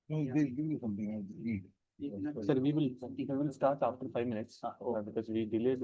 No, they'll give you something else to eat. Sir, we will start after 5 minutes because we delayed.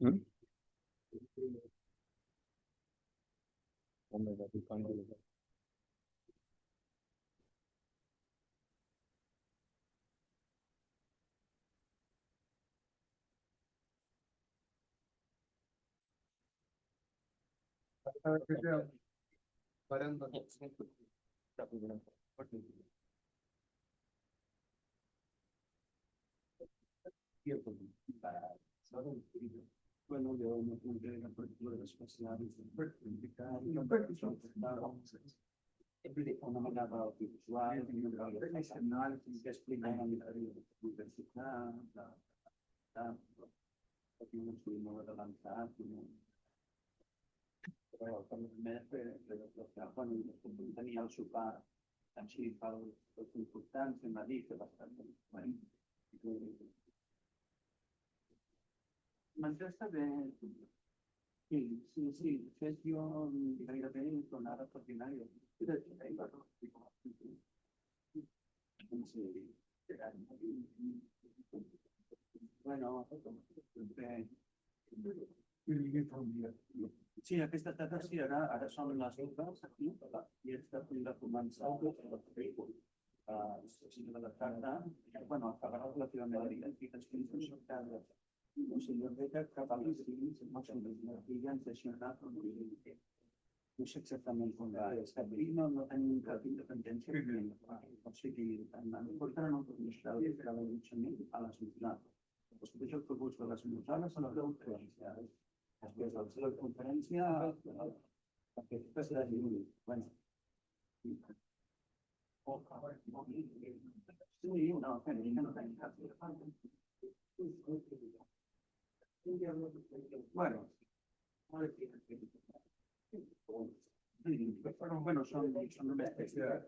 Hmm? Oh my God, we can't do that. Bueno, yo no pude la apertura de las facilidades de practicar y una manera visual, profesional, que explica la universidad, no adelantar, però quan tenia el sopar així per els importants em va dir que bastant m'entesta bé. Sí, sí, sí, de fet jo gairebé tornava a ordinari. Bueno, sí, aquesta tarda sí, ara són les 12 aquí i està a punt de començar a de la tarda. Bueno, acabarà relativament aviat i després són cada o sigui, jo crec que cap a les 5 ens deixen anar no sé exactament com va establir, no tenim cap independència, o sigui, en contra no podem estar a l'allotjament a les 9. Després el que busca les nosaltres a les 10:30. Després de la seva conferència, aquesta serà divuit. Bueno. Sí, no, que no tenim cap. Bueno, bueno, son una especie de...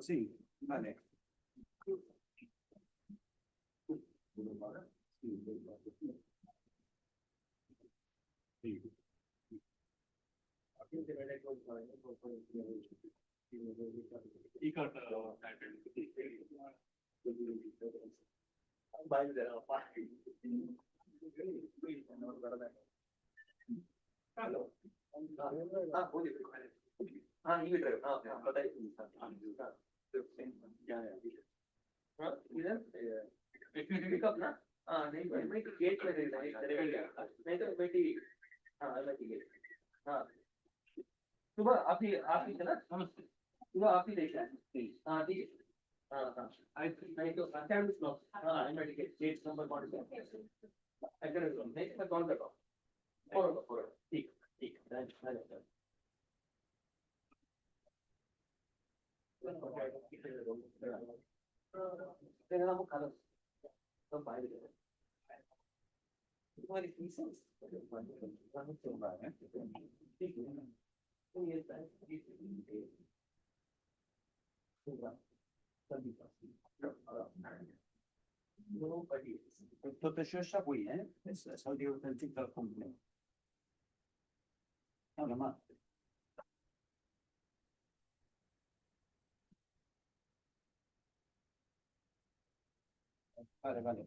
Sí, vale. Icords. सुबह आप ही थे ना नमस्ते सुबह आप ही देखा हाँ ठीक है हाँ हाँ नहीं तो अटेम्प्ट ब्लॉक हाँ I made get date number कौन सा अटेम्प्ट ब्लॉक नहीं मैं कॉल कर रहा हूँ फॉर ठीक ठीक तेरा नाम खाना तो बाहर तुम्हारी फीस ठीक है तो ये tot això és avui, és el dia autèntic del complement. No, demà. Vale, vale.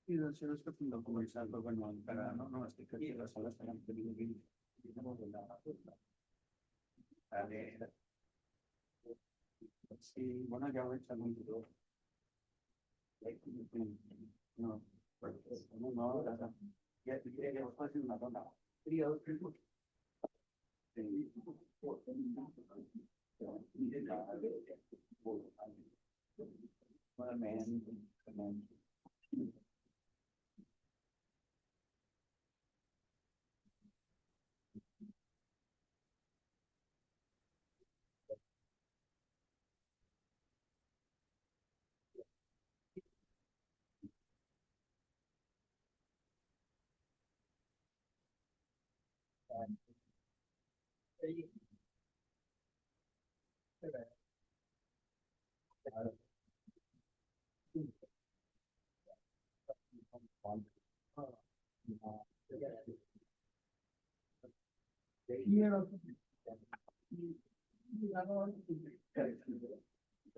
I dels seus que fins al començar, però bueno, encara no estic aquí a la sala esperant que vingui. Vale. See, one of governments are going to do. Like, no, but, no, yeah, yeah, of course, you know, 3 hours. What a man.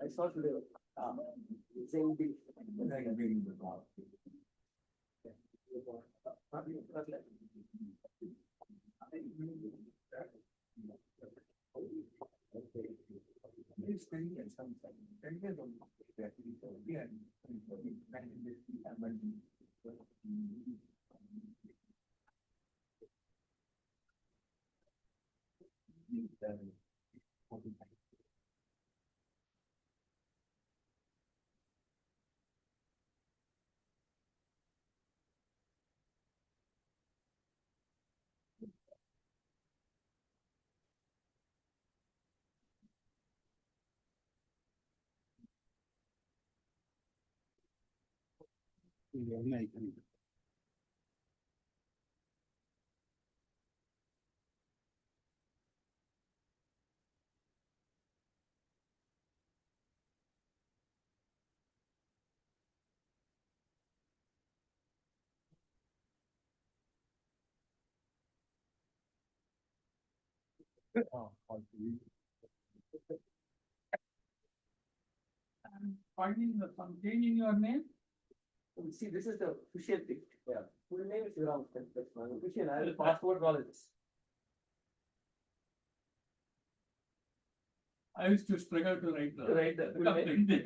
I saw today, same thing. Finding some change in your name? See, this is the official thing. Yeah. Full name is wrong. That's my official. I have passport colleges. I used to struggle to write the. Right, the full name.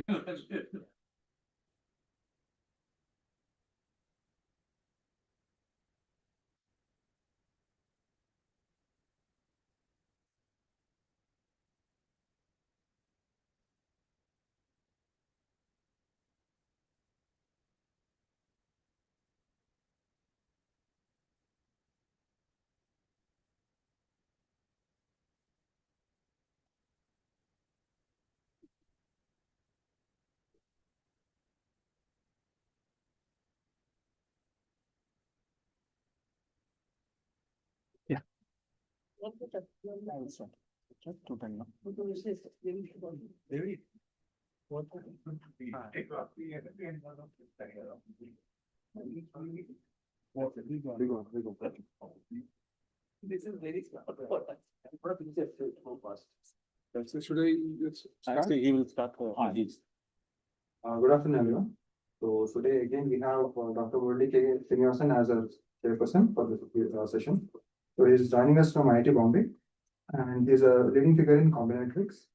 Complaint. This is very smart. What a picture so fast. So should I start? Actually, he will start. His. Good afternoon, everyone. So today again we have Dr. Murli K. Srinivasan as a chairperson for this session. So he is joining us from IIT Bombay, and he is a leading figure in combinatorics,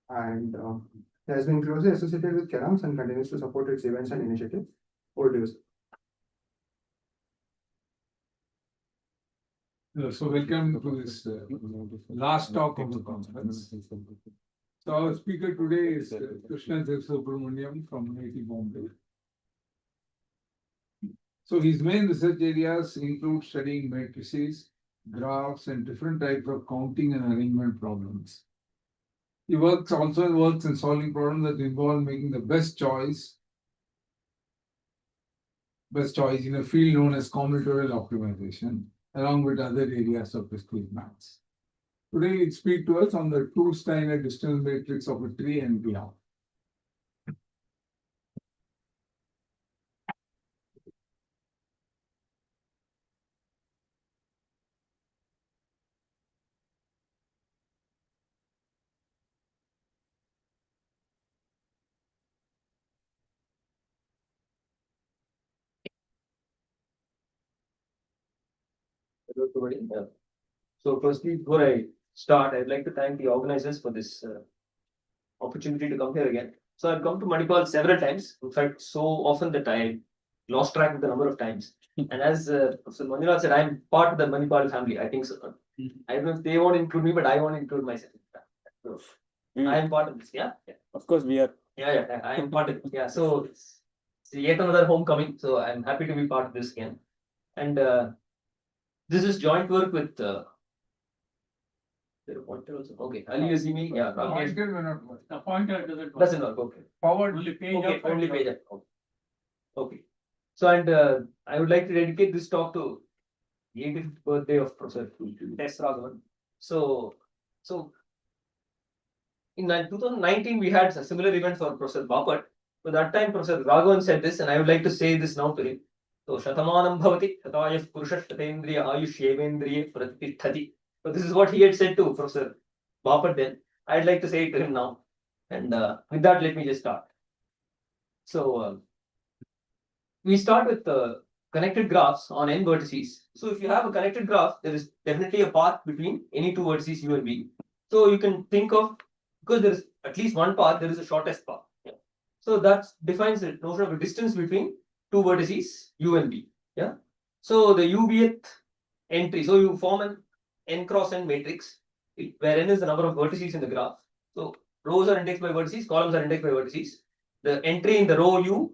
and he has been closely associated with CARAMS and continues to support its events and initiatives. Over to you, sir. So welcome to this last talk of the conference. So our speaker today is Krishna Subramaniam from IIT Bombay. So his main research areas include studying matrices, graphs, and different types of counting and arrangement problems. He also works in solving problems that involve making the best choice in a field known as combinatorial optimization, along with other areas of discrete maths. Today, he'll speak to us on the two-Steiner distance matrix of a tree and beyond. Hello, everybody. So firstly, before I start, I'd like to thank the organizers for this opportunity to come here again. So I've come to Manipal several times. In fact, so often that I lost track of the number of times. And as Professor Manjunath said, I'm part of the Manipal family. I think so. I don't know if they won't include me, but I won't include myself. So I am part of this. Yeah. Of course, we are. Yeah. I am part of it. Yeah. So it's yet another homecoming. So I'm happy to be part of this again. And this is joint work with. Okay, Ali Azimi, yeah, Rakesh. Pointer may not work. The pointer doesn't work. Doesn't work. Okay. Forward. Only page Okay, up and only down. page up. Okay. So, and I would like to dedicate this talk to 80th birthday of Professor S. Raghavan. So in 2019, we had a similar event for Professor Bapat. So that time, Professor Raghavan said this, and I would like to say this now to him. So, Shatamanam bhavati, Shatayaf Purushatendriya Ayush Yevendriye Pratitithati. So, this is what he had said to Professor Bapat then. I'd like to say it to him now. And with that, let me just start. So, we start with connected graphs on n vertices. So, if you have a connected graph, there is definitely a path between any two vertices u and v. So, you can think of, because there is at least one path, there is a shortest path. Yeah. So, that defines the notion of a distance between two vertices u and v. Yeah. So, the uvth entry. So, you form an n cross n matrix where n is the number of vertices in the graph. So, rows are indexed by vertices, columns are indexed by vertices. The entry in the row u,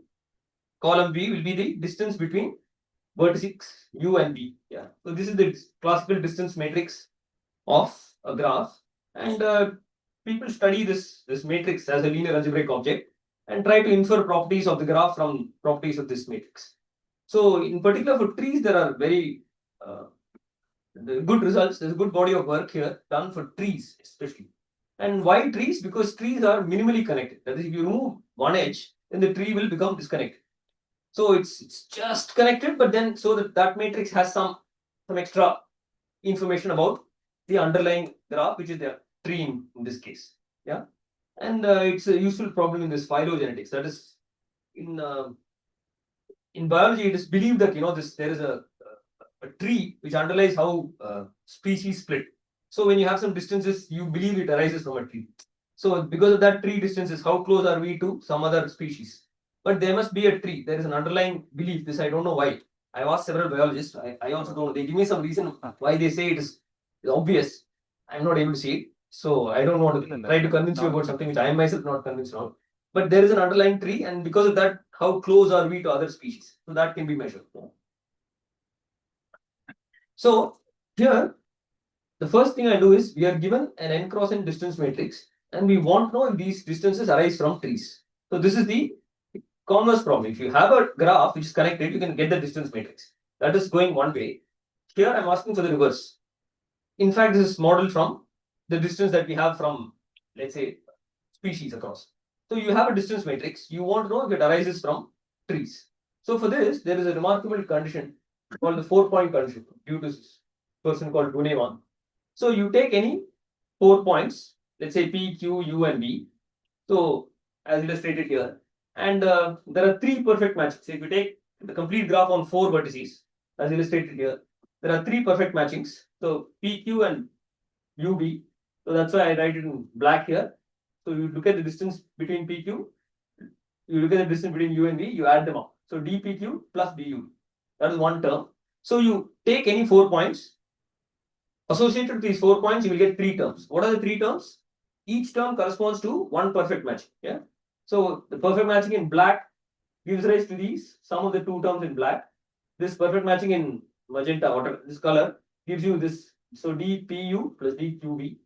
column v will be the distance between vertices u and v. Yeah. So, this is the classical distance matrix of a graph. And people study this matrix as a linear algebraic object and try to infer properties of the graph from properties of this matrix. So, in particular for trees, there are very good results. There's a good body of work here done for trees, especially. And why trees? Because trees are minimally connected. That is, if you remove one edge, then the tree will become disconnected. So it's just connected, but then so that matrix has some extra information about the underlying graph, which is the tree in this case. Yeah. And it's a useful problem in this phylogenetics. That is, in biology, it is believed that there is a tree which underlies how species split. So when you have some distances, you believe it arises from a tree. So because of that tree distances, how close are we to some other species? But there must be a tree. There is an underlying belief. This I don't know why. I've asked several biologists. I also don't know. They give me some reason why they say it is obvious. I'm not able to see it. So I don't want to try to convince you about something which I am myself not convinced of. But there is an underlying tree, and because of that, how close are we to other species? So that can be measured. So here, the first thing I do is we are given an n cross n distance matrix, and we want to know if these distances arise from trees. So this is the converse problem. If you have a graph which is connected, you can get the distance matrix. That is going one way. Here I'm asking for the reverse. In fact, this is modeled from the distance that we have from, let's say, species across. So you have a distance matrix. You want to know if it arises from trees. So for this, there is a remarkable condition called the 4-point condition due to this person called Dunevan. So you take any 4 points, let's say P, Q, U, and V. So as illustrated here, and there are 3 perfect matches. So if you take the complete graph on 4 vertices, as illustrated here, there are 3 perfect matchings. So P, Q, and U, V. So that's why I write it in black here. So you look at the distance between P, Q, you look at the distance between U and V, you add them up. So dPQ plus du. That is one term. So you take any 4 points. Associated with these 4 points, you will get 3 terms. What are the 3 terms? Each term corresponds to one perfect matching. Yeah. So the perfect matching in black gives rise to these, sum of the 2 terms in black. This perfect matching in magenta, or this color, gives you this. So dPu plus dQV.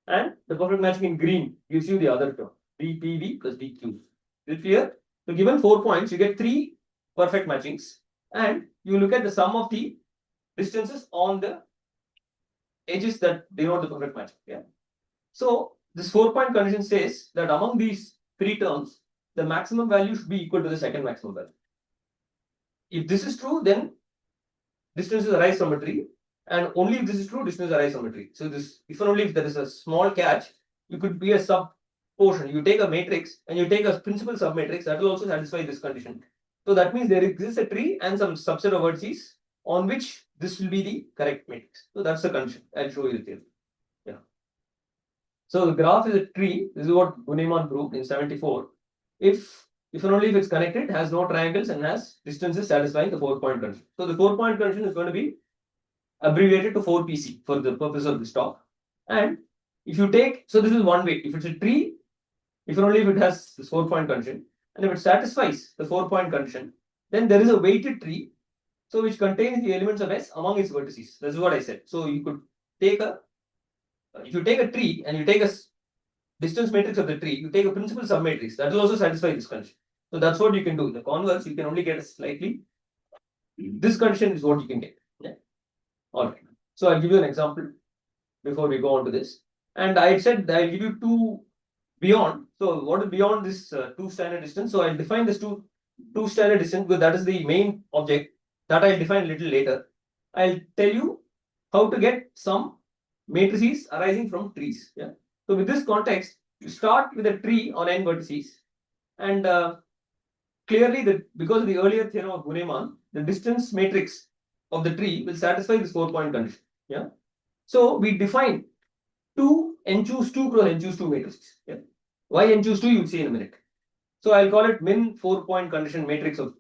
And the perfect matching in green gives you the other term, dPV plus dQ. Is it clear? So given 4 points, you get 3 perfect matchings, and you look at the sum of the distances on the edges that denote the perfect matching. Yeah. So this 4-point condition says that among these 3 terms, the maximum value should be equal to the second maximum value. If this is true, then distances arise from a tree, and only if this is true, distances arise from a tree. So this, if and only if there is a small catch, you could be a sub portion. You take a matrix and you take a principal submatrix that will also satisfy this condition. So that means there exists a tree and some subset of vertices on which this will be the correct matrix. So that's the condition. I'll show you the theorem. Yeah. So the graph is a tree. This is what Guneman proved in 74. If and only if it's connected, has no triangles and has distances satisfying the 4-point condition. So the 4-point condition is going to be abbreviated to 4PC for the purpose of this talk. And if you take, so this is one way. If it's a tree, if and only if it has this 4-point condition, and if it satisfies the 4-point condition, then there is a weighted tree, so which contains the elements of S among its vertices. This is what I said. So you could take if you take a tree and you take a distance matrix of the tree, you take a principal submatrix that will also satisfy this condition. So that's what you can do. The converse, you can only get a slightly. This condition is what you can get. Yeah. All right. So I'll give you an example before we go on to this. And I said I'll give you two beyond. So what is beyond this 2 standard distance? So I'll define this two standard distance because that is the main object that I'll define a little later. I'll tell you how to get some matrices arising from trees. Yeah. So with this context, you start with a tree on n vertices, and clearly because of the earlier theorem of Guneman, the distance matrix of the tree will satisfy this 4-point condition. Yeah. So we define two n choose 2 cross n choose 2 matrices. Yeah. Why n choose 2 you'll see in a minute. So I'll call it min 4-point condition matrix of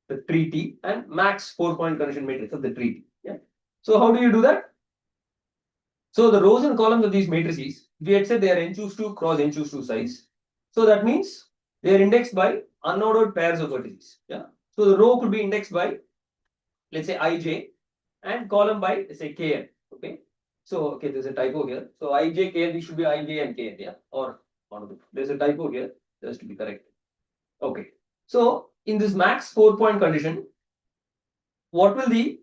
the tree T and max 4-point condition matrix of the tree T. Yeah. So how do you do that? So the rows and columns of these matrices, we had said they are n choose 2 cross n choose 2 size. So that means they are indexed by unordered pairs of vertices. Yeah. So the row could be indexed by, let's say, ij, and column by, let's say, kn. Okay. So okay, there's a typo here. So ij, kn, these should be ij and kn. Yeah. Or one of them. There's a typo here. Just to be correct. Okay. So in this max 4-point condition, what will the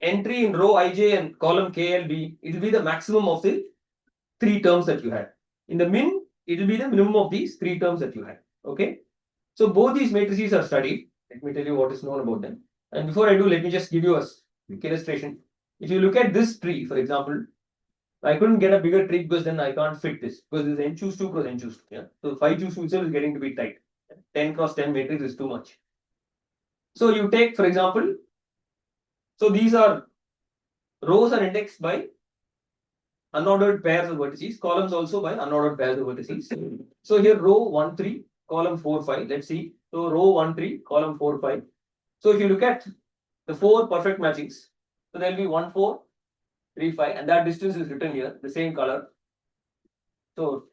entry in row ij and column kl be? It will be the maximum of the 3 terms that you had. In the min, it will be the minimum of these 3 terms that you had. Okay. So both these matrices are studied. Let me tell you what is known about them. And before I do, let me just give you a quick illustration. If you look at this tree, for example, I couldn't get a bigger tree because then I can't fit this because this is n choose 2 cross n choose 2. Yeah. So 5 choose 2 itself is getting to be tight. 10 cross 10 matrix is too much. So you take, for example, so these are rows are indexed by unordered pairs of vertices, columns also by unordered pairs of vertices. So here row 1, 3, column 4, 5. Let's see. So row 1, 3, column 4, 5. So if you look at the 4 perfect matchings, so there will be 1, 4, 3, 5, and that distance is written here, the same color. So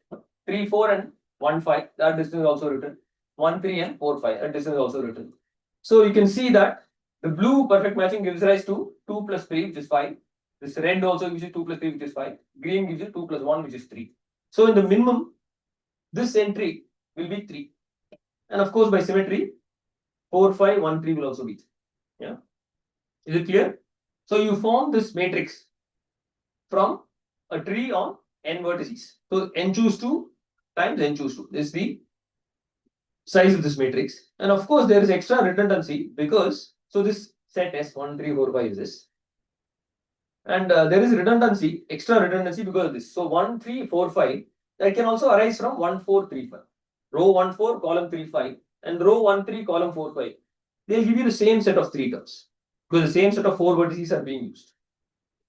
3, 4 and 1, 5, that distance is also written. 1, 3 and 4, 5, that distance is also written. So you can see that the blue perfect matching gives rise to 2 plus 3, which is 5. This red also gives you 2 plus 3, which is 5. Green gives you 2 plus 1, which is 3. So in the minimum, this entry will be 3. And of course, by symmetry, 4, 5, 1, 3 will also be 3. Yeah. Is it clear? So you form this matrix from a tree on n vertices. So n choose 2 times n choose 2 is the size of this matrix. And of course, there is extra redundancy because, so this set S 1, 3, 4, 5 is this. And there is redundancy, extra redundancy because of this. So 1, 3, 4, 5, that can also arise from 1, 4, 3, 5. Row 1, 4, column 3, 5, and row 1, 3, column 4, 5. They'll give you the same set of 3 terms because the same set of 4 vertices are being used.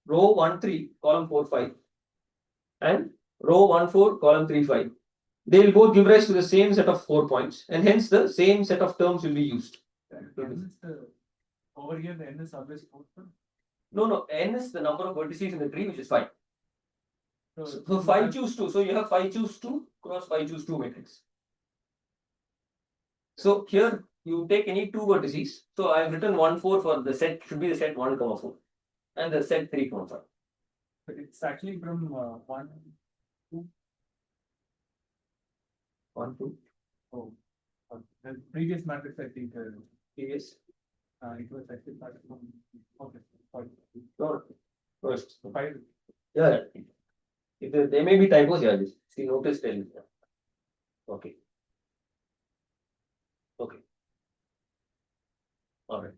Row 1, 3, column 4, 5, and row 1, 4, column 3, 5. They will both give rise to the same set of 4 points, and hence the same set of terms will be used. Over here, the n is always 4. No, n is the number of vertices in the tree, which is 5. So 5 choose 2. So you have 5 choose 2 cross 5 choose 2 matrix. So here you take any 2 vertices. So I have written 1, 4 for the set, should be the set 1, 4, and the set 3, 5. But it's actually from 1, 2. 1, 2. Oh, the previous matrix, I think. Previous. It was actually started from. Okay. No, first. 5. Yeah. If there may be typos here, just see notice tell me. Okay. Okay. All right.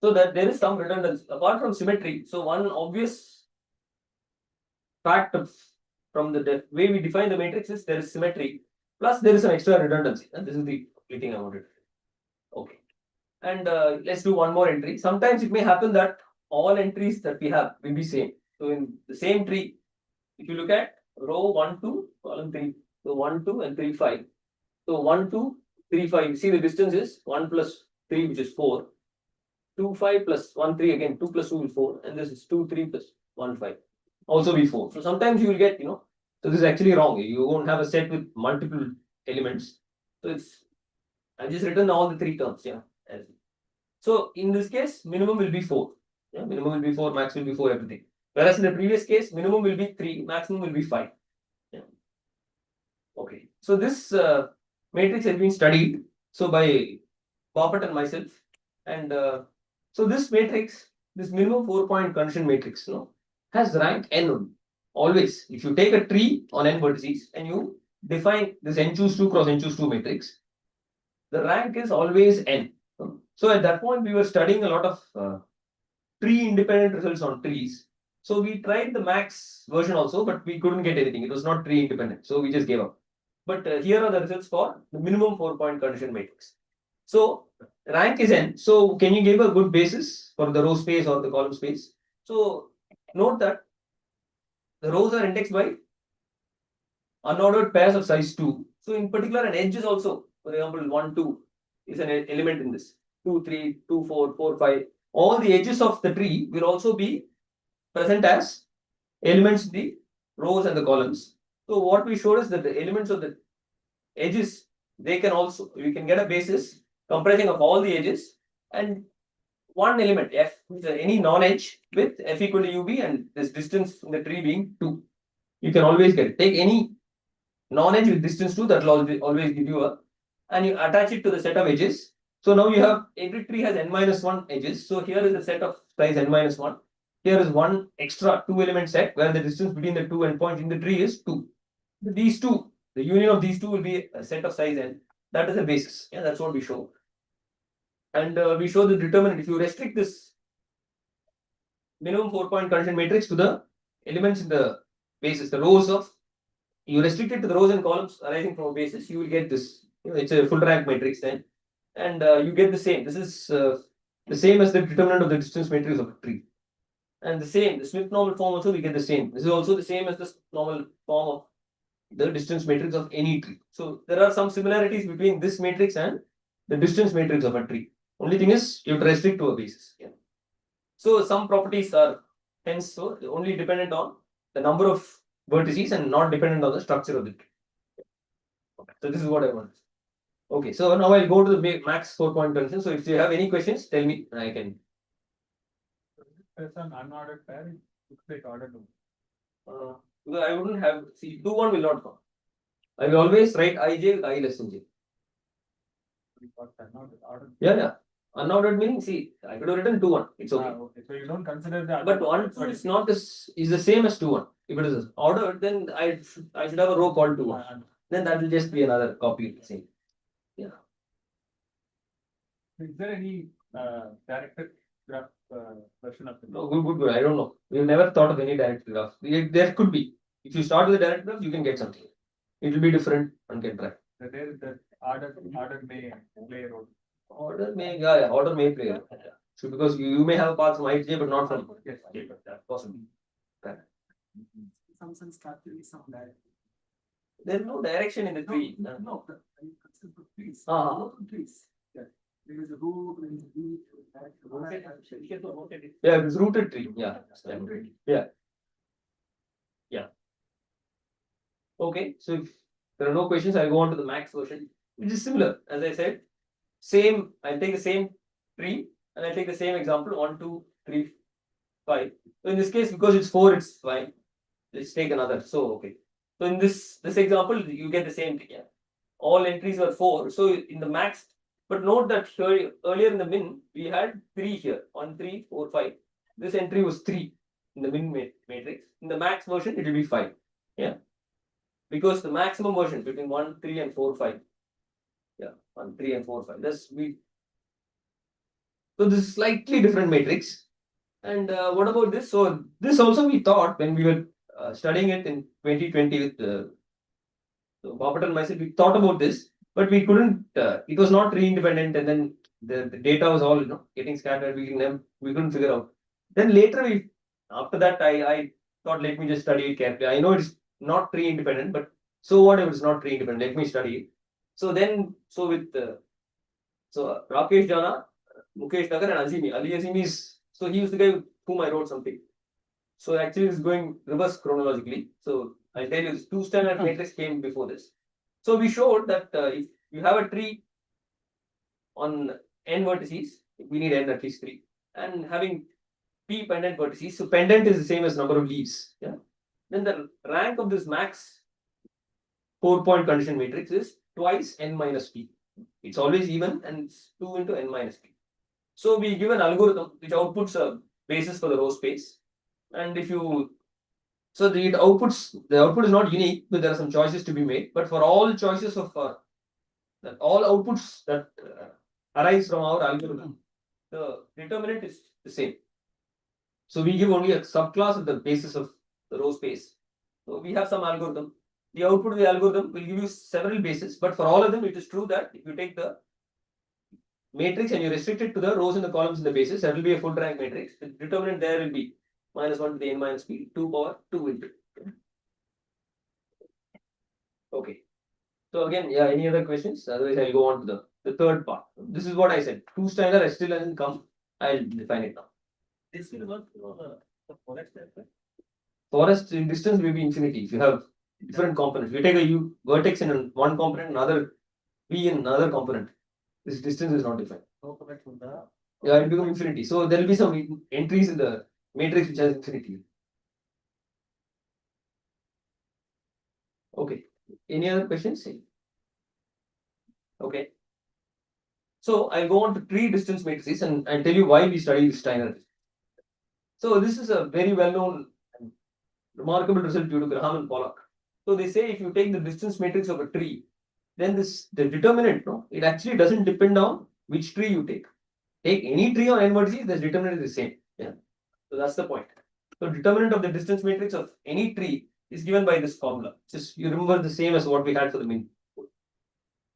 So that there is some redundancy apart from symmetry. So one obvious fact of from the way we define the matrix is there is symmetry plus there is some extra redundancy, and this is the thing I wanted. Okay. And let's do one more entry. Sometimes it may happen that all entries that we have will be same. So in the same tree, if you look at row 1, 2, column 3. So 1, 2 and 3, 5. So 1, 2, 3, 5. You see the distance is 1 plus 3, which is 4. 2, 5 plus 1, 3 again. 2 plus 2 will 4. And this is 2, 3 plus 1, 5. Also be 4. So sometimes you will get, so this is actually wrong. You won't have a set with multiple elements. So I've just written all the 3 terms. Yeah. So in this case, minimum will be 4. Yeah, minimum will be 4, max will be 4, everything. Whereas in the previous case, minimum will be 3, maximum will be 5. Yeah. Okay. So this matrix has been studied. So by Poppet and myself. And so this matrix, this minimum 4-point condition matrix, has rank n. Always, if you take a tree on n vertices and you define this n choose 2 cross n choose 2 matrix, the rank is always n. So at that point, we were studying a lot of tree independent results on trees. So we tried the max version also, but we couldn't get anything. It was not tree independent. So we just gave up. But here are the results for the minimum 4-point condition matrix. So rank is n. So can you give a good basis for the row space or the column space? So note that the rows are indexed by unordered pairs of size 2. So in particular, an edge is also, for example, 1, 2 is an element in this. 2, 3, 2, 4, 4, 5. All the edges of the tree will also be present as elements in the rows and the columns. So what we showed is that the elements of the edges, we can get a basis comprising of all the edges and one element f, which is any non-edge with f equal to ub and this distance in the tree being 2. You can always get it. Take any non-edge with distance 2, that will always give you and you attach it to the set of edges. So now you have, every tree has n-1 edges. So here is a set of size n-1. Here is one extra 2-element set where the distance between the two endpoints in the tree is 2. These two, the union of these two will be a set of size n. That is the basis. Yeah, that's what we show. And we show the determinant. If you restrict this minimum 4-point condition matrix to the elements in the basis, the rows of, you restrict it to the rows and columns arising from a basis, you will get this. It's a full rank matrix then. And you get the same. This is the same as the determinant of the distance matrix of a tree. And the Smith normal form also we get the same. This is also the same as the normal form of the distance matrix of any tree. So there are some similarities between this matrix and the distance matrix of a tree. Only thing is you have to restrict to a basis. Yeah. So some properties are hence only dependent on the number of vertices and not dependent on the structure of the tree. Okay. So this is what I want. Okay, so now I'll go to the max 4-point condition. So if you have any questions, tell me. I can. There's an unordered pair. It looks like ordered. Because I wouldn't have, 2, 1 will not come. I will always write ij with I less than j. Yeah. Unordered meaning, I could have written 2, 1. It's okay. Okay. So you don't consider that. But 1, 2 is not is the same as 2, 1. If it is ordered, then I should have a row called 2, 1. Then that will just be another copy of the same. Yeah. Is there any directed graph version of the? No, good. I don't know. We've never thought of any directed graph. There could be. If you start with a directed graph, you can get something. It will be different. One can try. There is the order may play a role. Order may play. So because you may have paths from ij, but not from. Yes, Possibly. some sense capturing some direction. There is no direction in the tree. No, trees. Trees. Yeah. There is a root, there is a root. Yeah, it is rooted tree. Yeah. Okay, so if there are no questions, I'll go on to the max version, which is similar. As I said, I'll take the same tree and I'll take the same example 1, 2, 3, 5. So in this case, because it's 4, it's fine. Let's take another. So okay. So in this example, you get the same thing. Yeah. All entries were 4. So in the max, but note that here, earlier in the min, we had 3 here. 1, 3, 4, 5. This entry was 3 in the min matrix. In the max version, it will be 5. Yeah. Because the maximum version between 1, 3, and 4, 5. Yeah, 1, 3, and 4, 5. So this is slightly different matrix. And what about this? So this also we thought when we were studying it in 2020 with Poppet and myself, we thought about this, but we couldn't. It was not tree independent, and then the data was all getting scattered. We couldn't figure out. Then later after that I thought let me just study it carefully. I know it's not tree independent, but so what if it's not tree independent? Let me study it. So then, so with Rakesh Jana, Mukesh Nagar, and Azimi. Ali Azimi is, so he was the guy with whom I wrote something. So actually, it's going reverse chronologically. So I'll tell you, this two standard matrix came before this. So we showed that if you have a tree on n vertices, we need n at least 3, and having p pendant vertices. So pendant is the same as number of leaves. Yeah. Then the rank of this max 4-point condition matrix is twice n minus p. It's always even, and it's 2 into n minus p. So we give an algorithm which outputs a basis for the row space, and if you so the output is not unique, but there are some choices to be made. But for all choices of that all outputs that arise from our algorithm, the determinant is the same. So we give only a subclass of the basis of the row space. So we have some algorithm. The output of the algorithm will give you several bases, but for all of them, it is true that if you take the matrix and you restrict it to the rows and the columns in the basis, that will be a full rank matrix. The determinant there will be -1 to the n minus p, 2 power 2 into. Okay. So again, yeah, any other questions? Otherwise, I'll go on to the third part. This is what I said. Two-Steiner still hasn't come. I'll define it now. This will work for the forest as well. Forest in distance will be infinity. If you have different components, we take a U vertex in one component, another V in another component. This distance is not defined. No comment from the. Yeah, it will become infinity. So there will be some entries in the matrix which has infinity. Okay. Any other questions? Okay. So I'll go on to tree distance matrices and tell you why we study this Steiner. So this is a very well-known and remarkable result due to Graham and Pollock. So they say if you take the distance matrix of a tree, then the determinant, no, it actually doesn't depend on which tree you take. Take any tree on n vertices, the determinant is the same. Yeah. So that's the point. So determinant of the distance matrix of any tree is given by this formula. Just you remember the same as what we had for the min.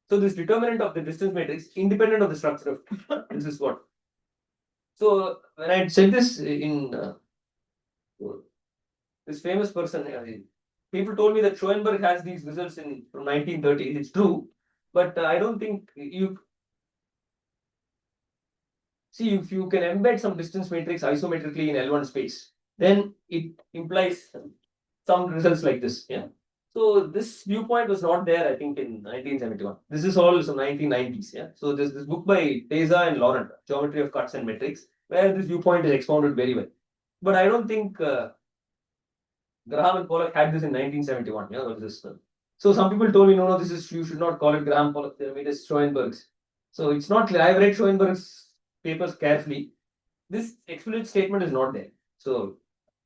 So this determinant of the distance matrix, independent of the structure of this is what. So when I said this in this famous person, people told me that Schoenberg has these results from 1930. It's true, but I don't think you see if you can embed some distance matrix isometrically in L1 space, then it implies some results like this. Yeah. So this viewpoint was not there, I think, in 1971. This is all some 1990s. Yeah. So there's this book by Teza and Laurent, Geometry of Cuts and Metrics, where this viewpoint is expounded very well. But I don't think Graham and Pollock had this in 1971. Yeah. So some people told me, no, this is you should not call it Graham Pollock theorem. It is Schoenberg's. So it's not clear. I've read Schoenberg's papers carefully. This explicit statement is not there. So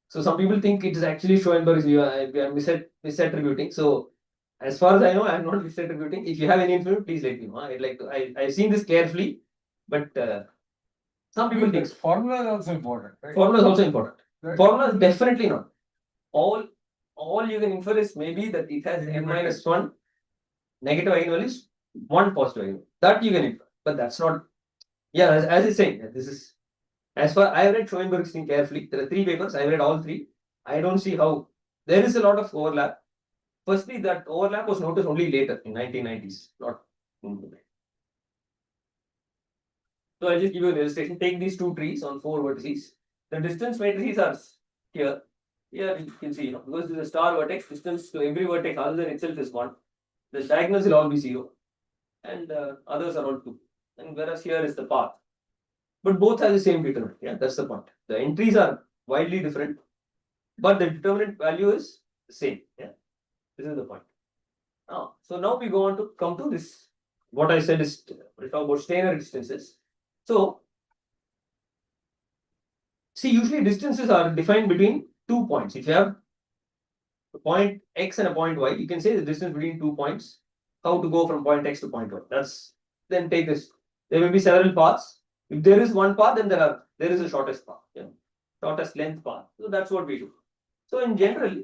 some people think it is actually Schoenberg's view. We are misattributing. So as far as I know, I am not misattributing. If you have any info, please let me know. I'd like to. I've seen this carefully, but some people think Formula is also important, right? formula is also important. Right. Formula is definitely not. All you can infer is maybe that it has n minus 1 negative eigenvalues, 1 positive eigenvalue. That you can infer, but that's not. Yeah, as I say, this is. As far I read Schoenberg's thing carefully, there are 3 papers. I read all 3. I don't see how there is a lot of overlap. Firstly, that overlap was noticed only later in 1990s, not in the. So I'll just give you an illustration. Take these 2 trees on 4 vertices. The distance matrices are here. Here you can see, because this is a star vertex, distance to every vertex other than itself is 1. The diagonals will all be 0, and others are all 2. And whereas here is the path. But both have the same determinant. Yeah, that's the point. The entries are widely different, but the determinant value is the same. Yeah, this is the point. Now we go on to come to this. What I said is we'll talk about Steiner distances. So, see, usually distances are defined between 2 points. If you have a point X and a point Y, you can say the distance between 2 points. How to go from point X to point Y. Then take this. There will be several paths. If there is one path, then there is a shortest path, shortest length path. So that's what we do. So in general,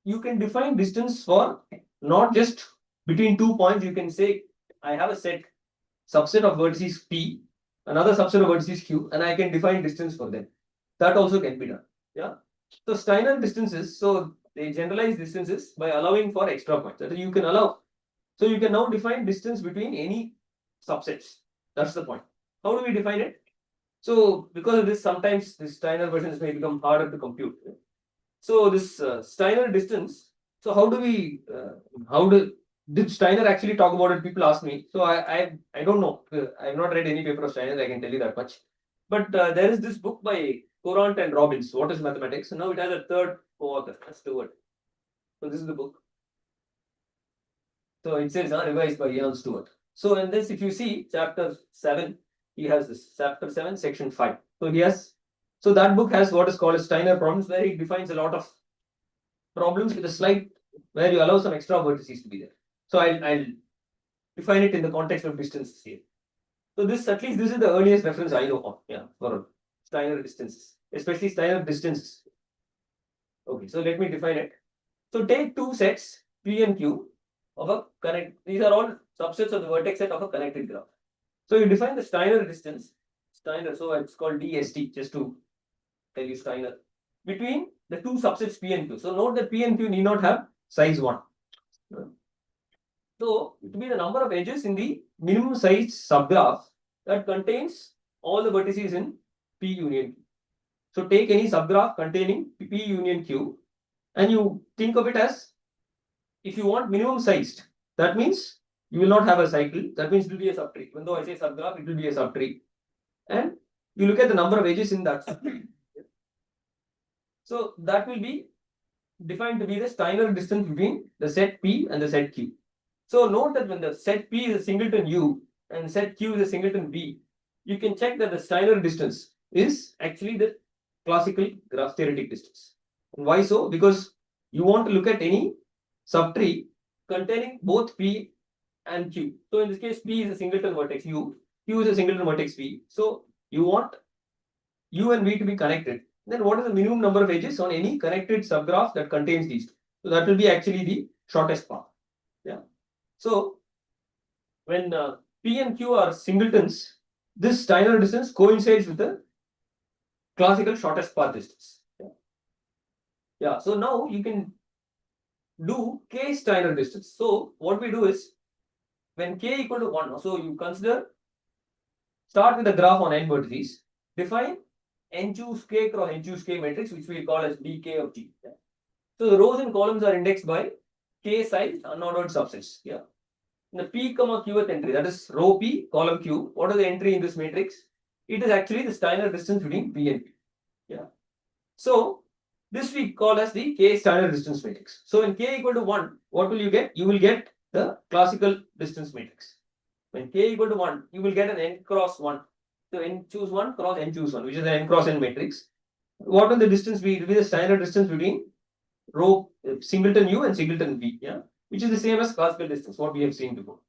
you can define distance for not just between 2 points. You can say I have a subset of vertices P, another subset of vertices Q, and I can define distance for them. That also can be done. Yeah. So Steiner distances. So they generalize distances by allowing for extra points. That is, you can allow. So you can now define distance between any subsets. That's the point. How do we define it? So because of this, sometimes these Steiner versions may become harder to compute. So this Steiner distance. So how do we? Did Steiner actually talk about it? People ask me. So I don't know. I have not read any paper of Steiner. I can tell you that much. But there is this book by Courant and Robbins. What is mathematics? So now it has a third co-author, Stewart. So this is the book. So it says revised by Ian Stewart. So in this, if you see chapter 7, he has this chapter 7, section 5. So he has, so that book has what is called as Steiner problems, where he defines a lot of problems with a slight, where you allow some extra vertices to be there. So I'll define it in the context of distances here. So this, at least this is the earliest reference I know of, yeah, for Steiner distances, especially Steiner distances. Okay, so let me define it. So take two sets P and Q of a connect. These are all subsets of the vertex set of a connected graph. So you define the Steiner distance, Steiner, so it's called DST, just to tell you Steiner, between the two subsets P and Q. So note that P and Q need not have size 1. So it will be the number of edges in the minimum size subgraph that contains all the vertices in P union Q. So take any subgraph containing P union Q and you think of it as, if you want minimum sized, that means you will not have a cycle. That means it will be a subtree. Even though I say subgraph, it will be a subtree. And you look at the number of edges in that subtree. So that will be defined to be the Steiner distance between the set P and the set Q. So note that when the set P is a singleton U and set Q is a singleton V, you can check that the Steiner distance is actually the classical graph theoretic distance. And why so? Because you want to look at any subtree containing both P and Q. So in this case, P is a singleton vertex U, Q is a singleton vertex V. So you want U and V to be connected. Then what is the minimum number of edges on any connected subgraph that contains these two? So that will be actually the shortest path. Yeah. So when P and Q are singletons, this Steiner distance coincides with the classical shortest path distance. Yeah. So now you can do K Steiner distance. So what we do is, when K equal to 1, so you consider, start with the graph on n vertices, define n choose K cross n choose K matrix, which we call as dk of G. Yeah. So the rows and columns are indexed by K size unordered subsets. Yeah. In the P comma Qth entry, that is row P, column Q, what is the entry in this matrix? It is actually the Steiner distance between P and Q. Yeah. So this we call as the K Steiner distance matrix. So when K equal to 1, what will you get? You will get the classical distance matrix. When K equal to 1, you will get an n cross 1. So n choose 1 cross n choose 1, which is an n cross n matrix. What will the distance be? It will be the Steiner distance between row singleton U and singleton V, yeah, which is the same as classical distance, what we have seen before.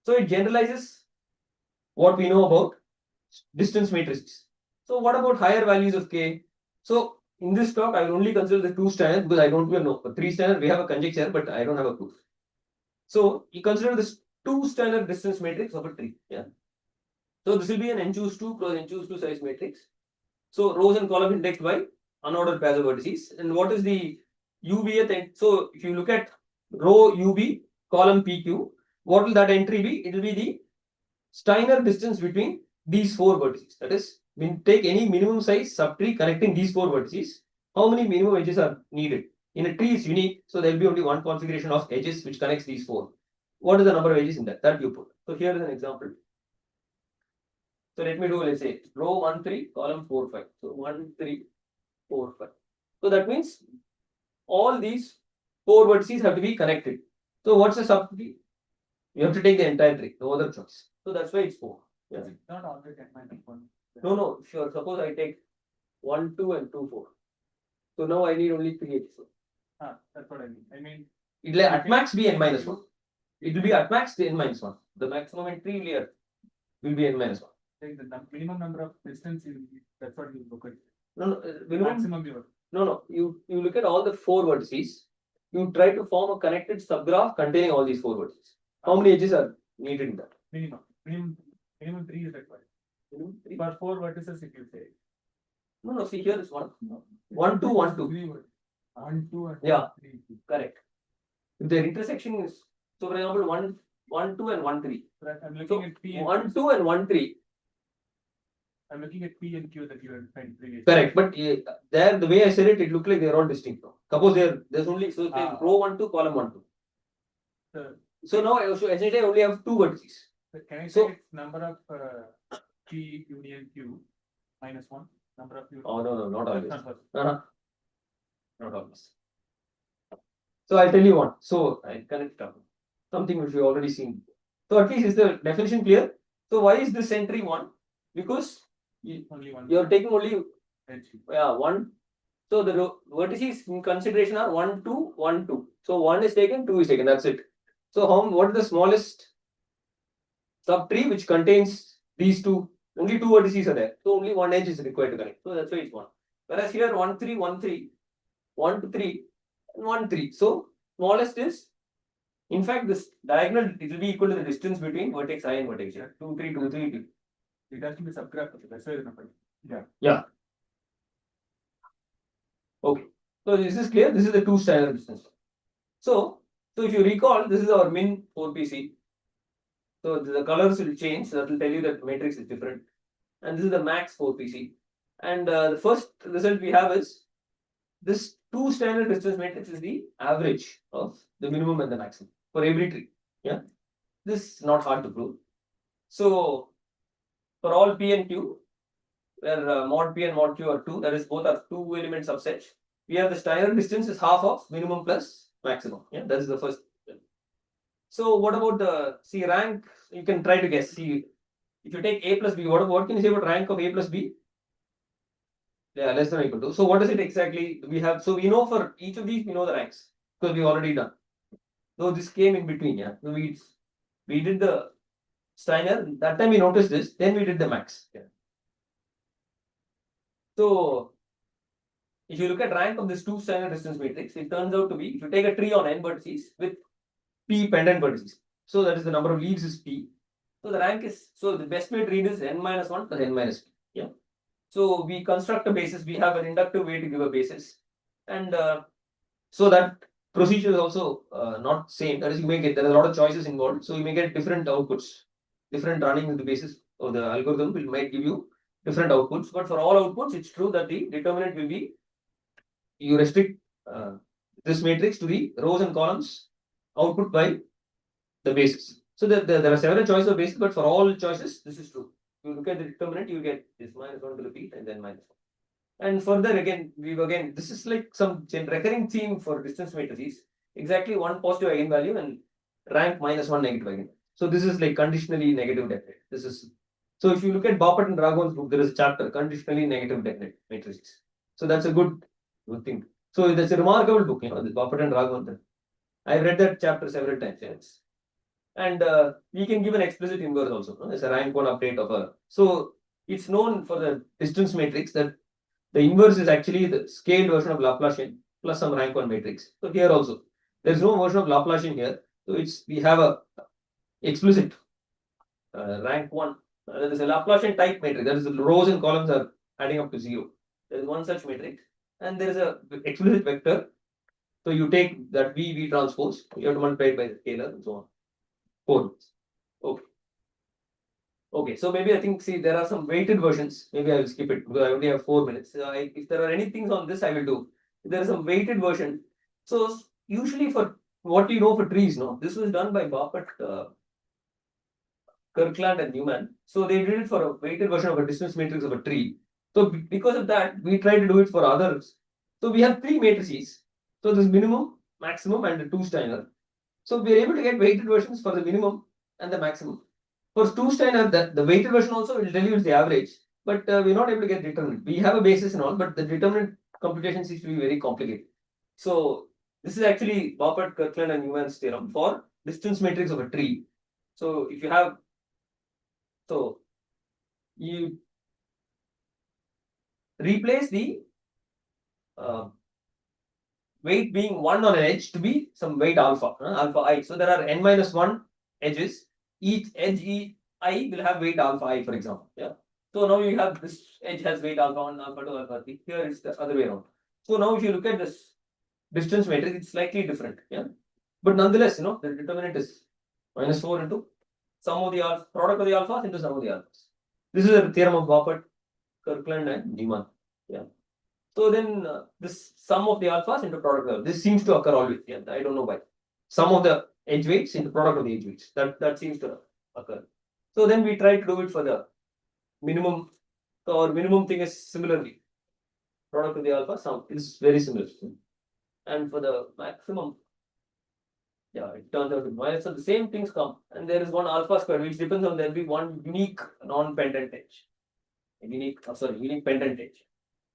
So it generalizes what we know about distance matrices. So what about higher values of K? So in this talk, I will only consider the 2 Steiner because I don't even know. For 3 Steiner, we have a conjecture, but I don't have a proof. So you consider this 2 Steiner distance matrix of a tree. Yeah. So this will be an n choose 2 cross n choose 2 size matrix. So rows and columns indexed by unordered pairs of vertices. And what is the UV at? So if you look at row UV, column PQ, what will that entry be? It will be the Steiner distance between these 4 vertices. That is, when take any minimum size subtree connecting these 4 vertices, how many minimum edges are needed? In a tree is unique, so there will be only one configuration of edges which connects these 4. What is the number of edges in that? That you put. So here is an example. So let me do, let's say, row 1, 3, column 4, 5. So 1, 3, 4, 5. So that means all these 4 vertices have to be connected. So what's the subtree? You have to take the entire tree, no other choice. So that's why it's 4. Yeah. Not always n minus 1. No, sure. Suppose I take 1, 2, and 2, 4. So now I need only 3 edges. That's what I mean. I mean, It will at max be n minus 1. It will be at max the n minus 1. The maximum entry will be n minus 1. take the minimum number of distance, that's what you look at. No, Maximum you No. You look at all the 4 vertices. You try to form a connected subgraph containing all these 4 vertices. How many edges are needed in that? minimum. Minimum 3 is required. Minimum 3? For 4 vertices, if you say. No. See, here is 1. 1, 2, 1, 2. 3 vertices. 1, 2 and Yeah. 3. Correct. If their intersection is, so for example, 1, 2 and 1, 3. Right, I'm So looking at P and 1, 2 and 1, 3. I'm looking at P and Q that you had found previously. Correct. But there, the way I said it, it looked like they're all distinct now. Suppose there's only, so say row 1, 2, column 1, 2. So, So now, so essentially I only have 2 vertices. can I say So- it's number of P union Q minus 1? Number of Q. Oh, no, not always. Not possible. Not always. So I'll tell you one. So I connect up something which we already seen. So at least is the definition clear? So why is this entry 1? Because Only one. you're taking only edge. 1. So the vertices in consideration are 1, 2, 1, 2. So 1 is taken, 2 is taken. That's it. So what is the smallest subtree which contains these two? Only 2 vertices are there. So only one edge is required to connect. So that's why it's 1. Whereas here 1, 3, 1, 3, 1 to 3, and 1, 3. So smallest is, in fact, this diagonal, it will be equal to the distance between vertex I and vertex J. 2, 3, 2, 3, 2. It has to be subgraph. That's why the number. Okay. So this is clear. This is the 2 standard distance. So if you recall, this is our min 4PC. So the colors will change. That will tell you that the matrix is different. And this is the max 4PC. And the first result we have is this 2 standard distance matrix is the average of the minimum and the maximum for every tree. Yeah. This is not hard to prove. So for all P and Q, where mod P and mod Q are 2, that is both are 2 element subsets. We have the standard distance is half of minimum plus maximum. Yeah, that is the first. So what about the rank? You can try to guess. See, if you take A plus B, what can you say about rank of A plus B? Yeah, less than or equal to. So what is it exactly we have? So we know for each of these we know the ranks because we already done. So this came in between. Yeah, so we did the Steiner. That time we noticed this. Then we did the max. Yeah. So if you look at rank of this 2 standard distance matrix, it turns out to be, if you take a tree on n vertices with p pendant vertices, so that is the number of leaves is p. So the rank is, so the best way to read is n minus 1 plus n minus p. Yeah. So we construct a basis, we have an inductive way to give a basis. And so that procedure is also not same. That is, you may get, there are a lot of choices involved. So you may get different outputs, different running with the basis of the algorithm might give you different outputs. But for all outputs, it's true that the determinant will be, you restrict this matrix to the rows and columns output by the basis. So there are several choices of basis, but for all choices, this is true. You look at the determinant, you get this minus 1 to repeat and then minus 1. And further again, this is like some recurring theme for distance matrices. Exactly one positive eigenvalue and rank minus 1 negative eigenvalue. So this is like conditionally negative definite. This is, so if you look at Boppert and Raghuvan's book, there is a chapter conditionally negative definite matrices. So that's a good thing. So that's a remarkable book, this Boppert and Raghuvan. I read that chapter several times. Yes. And we can give an explicit inverse also. It's a rank 1 update of a. So it's known for the distance matrix that the inverse is actually the scaled version of Laplacian plus some rank 1 matrix. So here also, there is no version of Laplacian here. So we have a explicit rank 1. There is a Laplacian type matrix. That is, the rows and columns are adding up to 0. There is one such matrix, and there is a explicit vector. So you take that V transpose, you have to multiply it by the scalar and so on. 4. Okay, so maybe I think, see, there are some weighted versions. Maybe I will skip it because I only have 4 minutes. If there are any things on this, I will do. If there is some weighted version. So usually for what you know for trees, no, this was done by Boppert, Kirkland and Newman. So they did it for a weighted version of a distance matrix of a tree. So because of that, we try to do it for others. So we have 3 matrices. So this minimum, maximum, and the 2 Steiner. So we are able to get weighted versions for the minimum and the maximum. For 2 Steiner, the weighted version also will tell you it's the average, but we're not able to get determinant. We have a basis and all, but the determinant computation seems to be very complicated. So this is actually Boppert, Kirkland, and Newman's theorem for distance matrix of a tree. So if you have, so you replace the weight being 1 on an edge to be some weight alpha, alpha I. So there are n minus 1 edges. Each edge I will have weight alpha I, for example. Yeah. So now you have this edge has weight alpha 1, alpha 2, alpha 3. Here it's the other way around. So now if you look at this distance matrix, it's slightly different. Yeah. But nonetheless, the determinant is -4 into sum of the alpha, product of the alphas into sum of the alphas. This is a theorem of Bapat, Kirkland, and Niemann. Yeah. So then this sum of the alphas into product of this seems to occur always. Yeah. I don't know why. Sum of the edge weights into product of the edge weights. That seems to occur. So then we try to do it for the minimum. So our minimum thing is similarly. Product of the alpha sum is very similar. And for the maximum, yeah, it turns out to be so the same things come, and there is one alpha square, which depends on there will be one unique non-pendant edge. Unique pendant edge.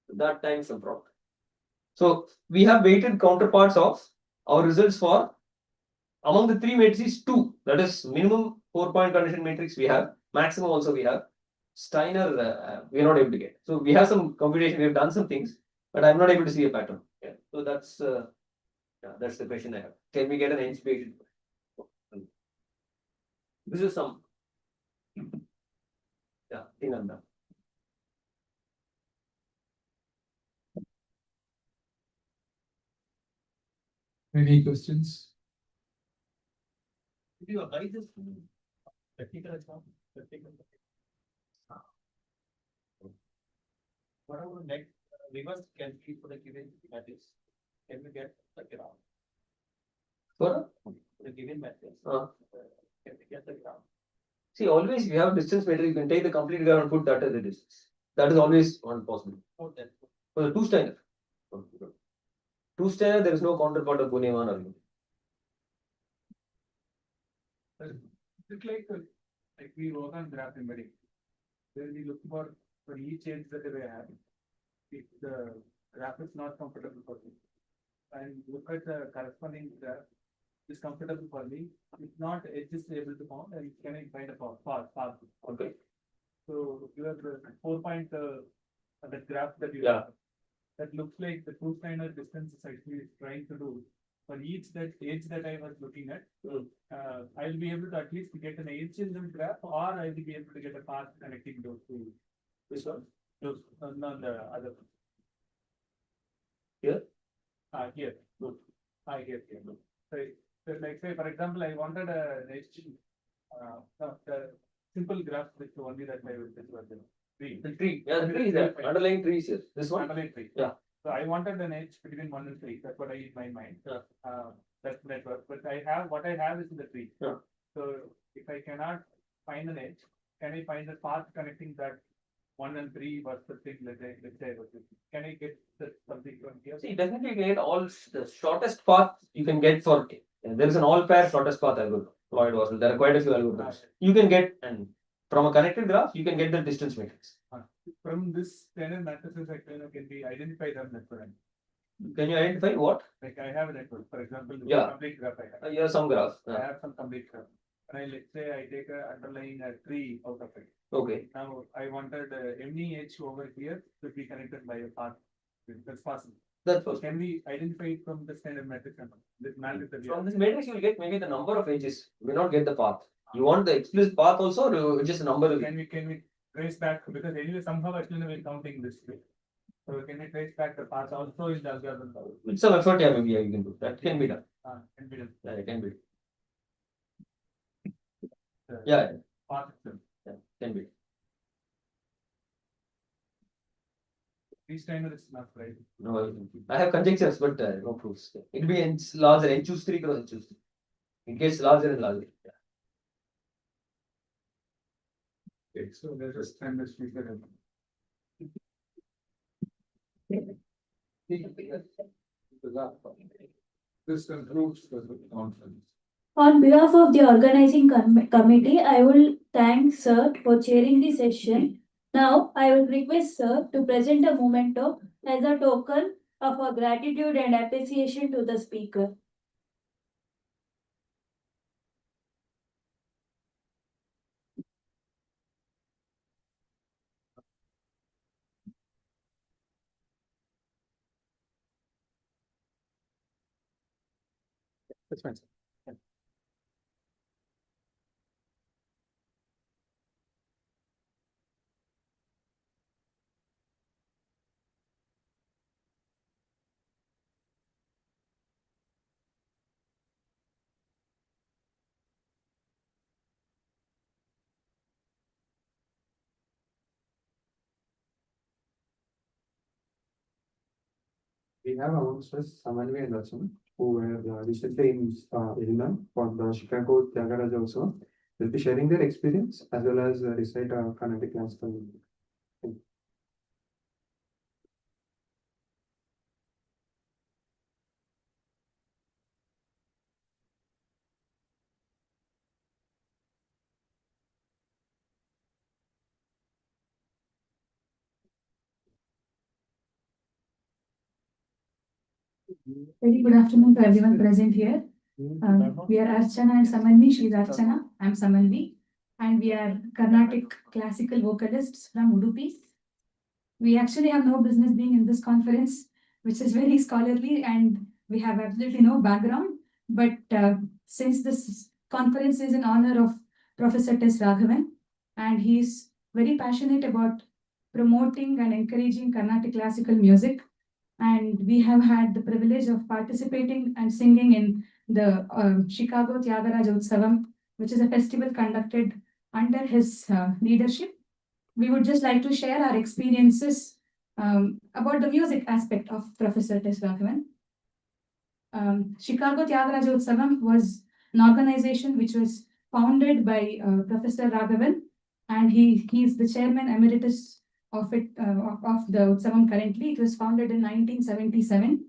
So that times some product. So we have weighted counterparts of our results for among the three matrices, two. That is minimum 4-point condition matrix we have, maximum also we have. Steiner we are not able to get. So we have some computation, we have done some things, but I'm not able to see a pattern. Yeah. So that's the question I have. Can we get an edge weighted? This is some thing on that. Any questions? Did you apply this to technical exam? What about next reverse calculate for the given matrix? Can we get the graph? For The given matrix. Can we get the graph? see, always you have distance matrix, you can take the complete graph and put that as a distance. That is always not possible. Oh, that. For the two Steiner. Two Steiner, there is no counterpart of Bunyaman or anything. It's like we work on graph embedding. Then we look for each edge that we have. If the graph is not comfortable for me, and look at the corresponding graph is comfortable for me. If not, edge is able to count, and can I find a path? Okay. So you have the 4-point the graph that you Yeah. have. That looks like the two Steiner distance is actually trying to do. For each that edge that I was looking at, I will be able to at least get an edge in the graph, or I will be able to get a path connecting those two. This one? Those, not the other. Here? Here. Here. So like say for example, I wanted a edge, the simple graph with only that I will tree. The tree. Yeah, the tree is there. Underlying trees here. This one? Underlying tree. Yeah. So I wanted an edge between 1 and 3. That's what I in my mind. Yeah. That network. But what I have is in the tree. Yeah. So if I cannot find an edge, can I find the path connecting that 1 and 3 was the thing, let's say can I get something from here? See, definitely you can get all the shortest path you can get for there is an all pair shortest path algorithm. Lloyd was there are quite a few algorithms. You can get, and from a connected graph, you can get the distance matrix. From this Steiner matrices, can be identified as network. Can you identify what? Like I have a network, for example, Yeah. complete graph I have. You have some graph. I have some complete graph. And let's say I take a underlying tree out of it. Okay. Now I wanted any edge over here to be connected by a path. That's possible. That's So possible. can we identify it from the Steiner matrix? This matrix that we From have? this matrix, you will get maybe the number of edges. You may not get the path. You want the explicit path also, or just a number? Can we trace back, because anyway somehow actually we're counting this way. So can we trace back the path also in the algorithm? With some effort, yeah, maybe you can do. That can be done. Can be done. Yeah, it can be. The Yeah, path itself. yeah, can be. These Steiner is enough, right? No, I have conjectures, but no proofs. It will be n larger, n choose 3 cross n choose 3. It gets larger and larger. Yeah. Okay, so there's a Steiner speaker. This concludes the conference. On behalf of the organizing committee, I will thank Sir for chairing the session. Now, I will request Sir to present a memento as a token of our gratitude and appreciation to the speaker. That's fine. we have amongst us Samanvi and Rachana, who were recently in Illinois for the Chicago Tyagaraja also. They'll be sharing their experience as well as recite Carnatic classical music. Very good afternoon to everyone present here. We are Archana and Samanvi. She is Archana. I am Samanvi. And we are Carnatic classical vocalists from Udupi. We actually have no business being in this conference, which is very scholarly and we have absolutely no background. But since this conference is in honor of Professor Tess Raghavan, and he is very passionate about promoting and encouraging Carnatic classical music, and we have had the privilege of participating and singing in the Chicago Tyagaraja Utsavam, which is a festival conducted under his leadership. We would just like to share our experiences about the music aspect of Professor Tess Raghavan. Chicago Tyagaraja Utsavam was an organization which was founded by Professor Raghavan, and he is the chairman emeritus of it of the Utsavam currently. It was founded in 1977,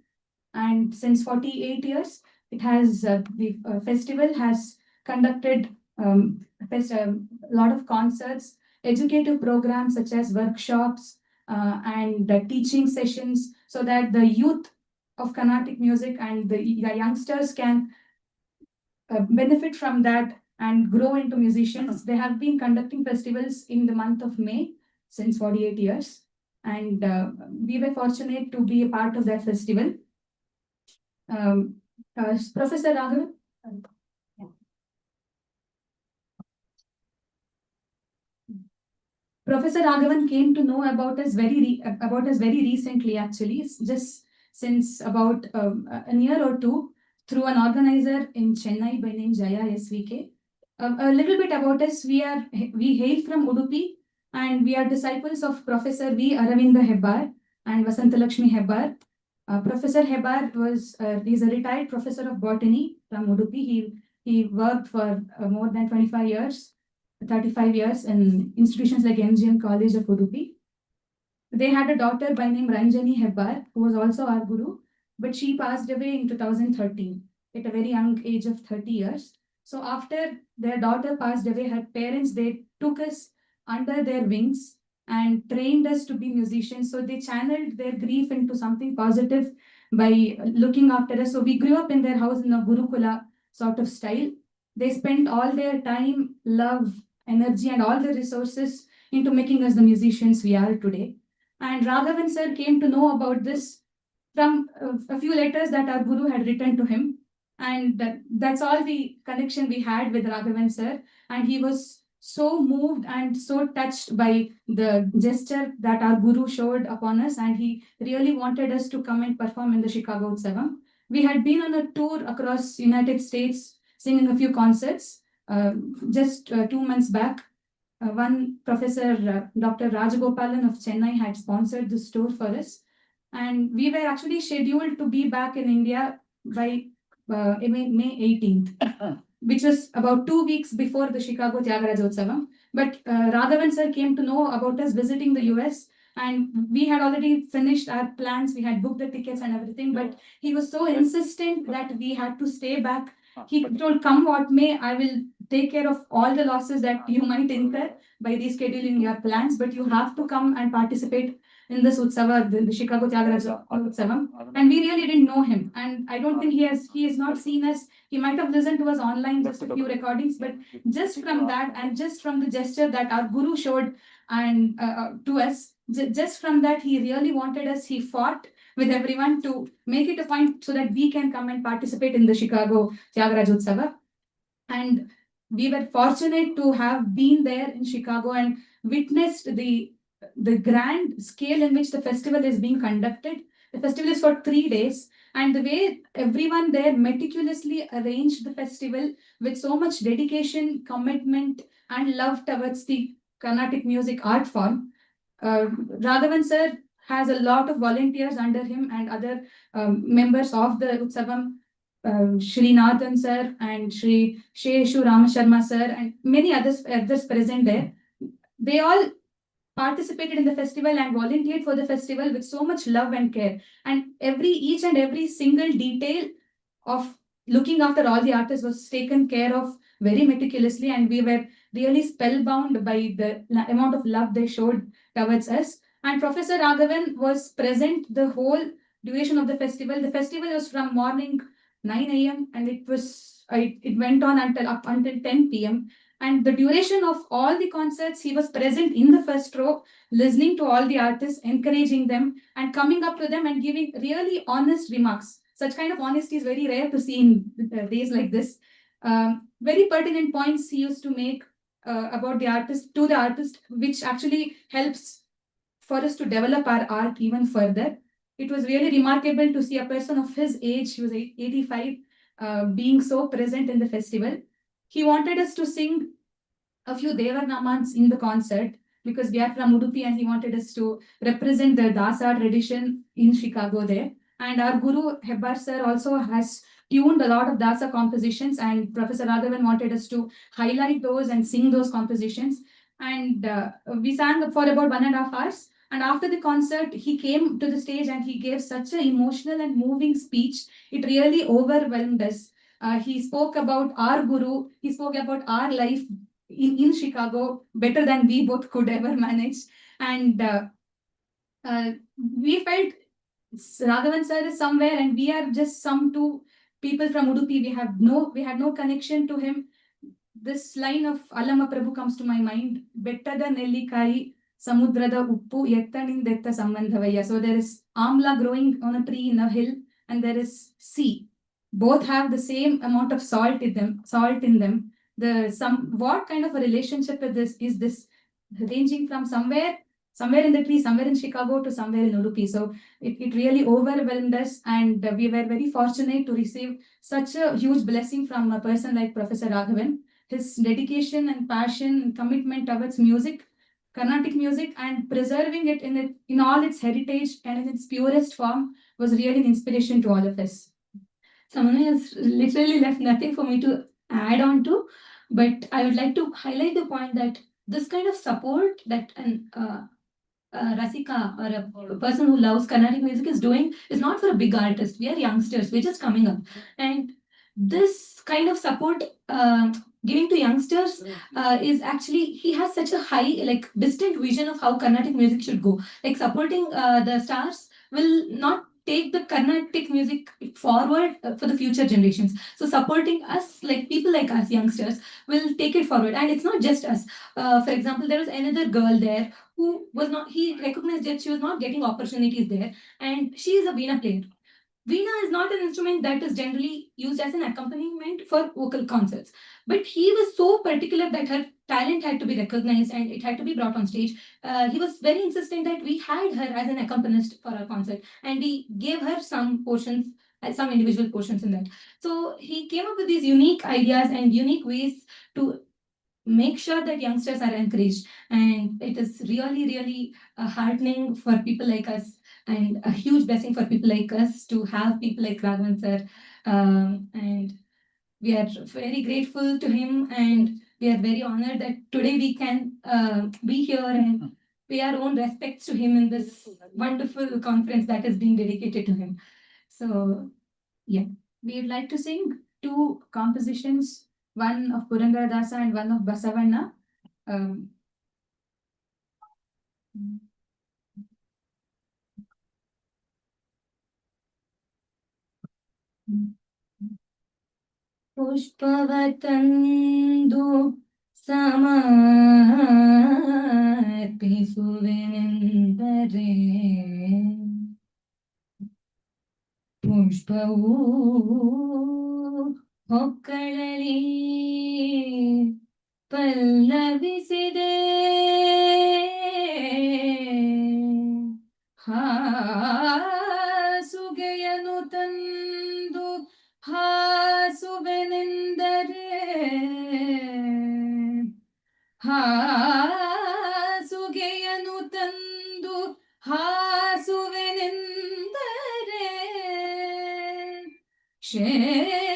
and since 48 years, it has the festival has conducted a lot of concerts, educative programs such as workshops and teaching sessions, so that the youth of Carnatic music and the youngsters can benefit from that and grow into musicians. They have been conducting festivals in the month of May since 48 years. And we were fortunate to be a part of that festival. Professor Raghavan. Professor Raghavan came to know about us very recently, actually, just since about a year or two, through an organizer in Chennai by name Jaya SVK. A little bit about us: we hail from Udupi, and we are disciples of Professor V. Aravinda Hebbar and Vasantalakshmi Hebbar. Professor Hebbar is a retired professor of botany from Udupi. He worked for more than 25 years, 35 years in institutions like MGM College of Udupi. They had a daughter by name Ranjani Hebbar, who was also our guru, but she passed away in 2013 at a very young age of 30 years. So after their daughter passed away, her parents, they took us under their wings and trained us to be musicians. So they channeled their grief into something positive by looking after us. So we grew up in their house in a Gurukula sort of style. They spent all their time, love, energy, and all the resources into making us the musicians we are today. And Raghavan sir came to know about this from a few letters that our guru had written to him. And that's all the connection we had with Raghavan sir. And he was so moved and so touched by the gesture that our guru showed upon us. And he really wanted us to come and perform in the Chicago Utsavam. We had been on a tour across United States, singing a few concerts just 2 months back. One professor, Dr. Rajagopalan of Chennai, had sponsored this tour for us. And we were actually scheduled to be back in India by May 18th, which was about 2 weeks before the Chicago Tyagaraja Utsavam. But Raghavan sir came to know about us visiting the US, and we had already finished our plans. We had booked the tickets and everything, but he was so insistent that we had to stay back. He told, come what may, I will take care of all the losses that you might incur by rescheduling your plans, but you have to come and participate in this Utsava, the Chicago Tyagaraja Utsavam. And we really didn't know him. And I don't think he has not seen us. He might have listened to us online, just a few recordings, but just from that and just from the gesture that our guru showed and to us, just from that, he really wanted us, he fought with everyone to make it a point so that we can come and participate in the Chicago Tyagaraja Utsava. And we were fortunate to have been there in Chicago and witnessed the grand scale in which the festival is being conducted. The festival is for 3 days, and the way everyone there meticulously arranged the festival with so much dedication, commitment, and love towards the Carnatic music art form. Raghavan sir has a lot of volunteers under him and other members of the Utsavam, Shri Nathan sir and Shri Sheshu Ramasharma sir and many others present there. They all participated in the festival and volunteered for the festival with so much love and care. And each and every single detail of looking after all the artists was taken care of very meticulously, and we were really spellbound by the amount of love they showed towards us. And Professor Raghavan was present the whole duration of the festival. The festival was from morning 9 a.m. and it went on until 10 p.m. And the duration of all the concerts, he was present in the first row, listening to all the artists, encouraging them, and coming up to them and giving really honest remarks. Such kind of honesty is very rare to see in days like this. Very pertinent points he used to make about the artist to the artist, which actually helps for us to develop our art even further. It was really remarkable to see a person of his age, he was 85, being so present in the festival. He wanted us to sing a few Devarnamans in the concert because we are from Udupi and he wanted us to represent the Dasa tradition in Chicago there. And our Guru Hebbar sir also has tuned a lot of Dasa compositions, and Professor Raghavan wanted us to highlight those and sing those compositions. And we sang for about 1.5 hours. And after the concert, he came to the stage and he gave such an emotional and moving speech. It really overwhelmed us. He spoke about our Guru, he spoke about our life in Chicago better than we both could ever manage. And we felt Raghavan sir is somewhere and we are just some two people from Udupi. We had no connection to him. This line of Allama Prabhu comes to my mind. Bettada Nellikai Samudrada Uppu Yettanindetta Sambandhavaya. So there is amla growing on a tree in a hill, and there is sea. Both have the same amount of salt in them. What kind of a relationship is this, ranging from somewhere in the tree, somewhere in Chicago to somewhere in Udupi. So it really overwhelmed us, and we were very fortunate to receive such a huge blessing from a person like Professor Raghavan. His dedication and passion and commitment towards music, Carnatic music, and preserving it in all its heritage and in its purest form was really an inspiration to all of us. Someone has literally left nothing for me to add on to, but I would like to highlight the point that this kind of support that Rasika or a person who loves Carnatic music is doing is not for a big artist. We are youngsters, we're just coming up. And this kind of support giving to youngsters is actually, he has such a high, like, distant vision of how Carnatic music should go. Like, supporting the stars will not take the Carnatic music forward for the future generations. So supporting us, like people like us, youngsters, will take it forward. And it's not just us. For example, there was another girl there who was not, he recognized that she was not getting opportunities there, and she is a Veena player. Veena is not an instrument that is generally used as an accompaniment for vocal concerts. But he was so particular that her talent had to be recognized and it had to be brought on stage. He was very insistent that we had her as an accompanist for our concert, and we gave her some portions, some individual portions in that. So he came up with these unique ideas and unique ways to make sure that youngsters are encouraged. And it is really, really heartening for people like us, and a huge blessing for people like us to have people like Raghavan sir. And we are very grateful to him, and we are very honored that today we can be here and pay our own respects to him in this wonderful conference that is being dedicated to him. So, yeah, we would like to sing two compositions, one of Purandaradasa and one of Basavanna. Pushpavatandu samarpisuvenendare ಪುಷ್ಪವು ಹೊಕ್ಕಳಲಿ ಪಲ್ಲವಿಸಿದೆ ಹಾಸುಗೆಯನು ತಂದು ಹಾಸುವೆನೆಂದರೆ ಹಾಸುಗೆಯನು ತಂದು ಹಾಸುವೆನೆಂದರೆ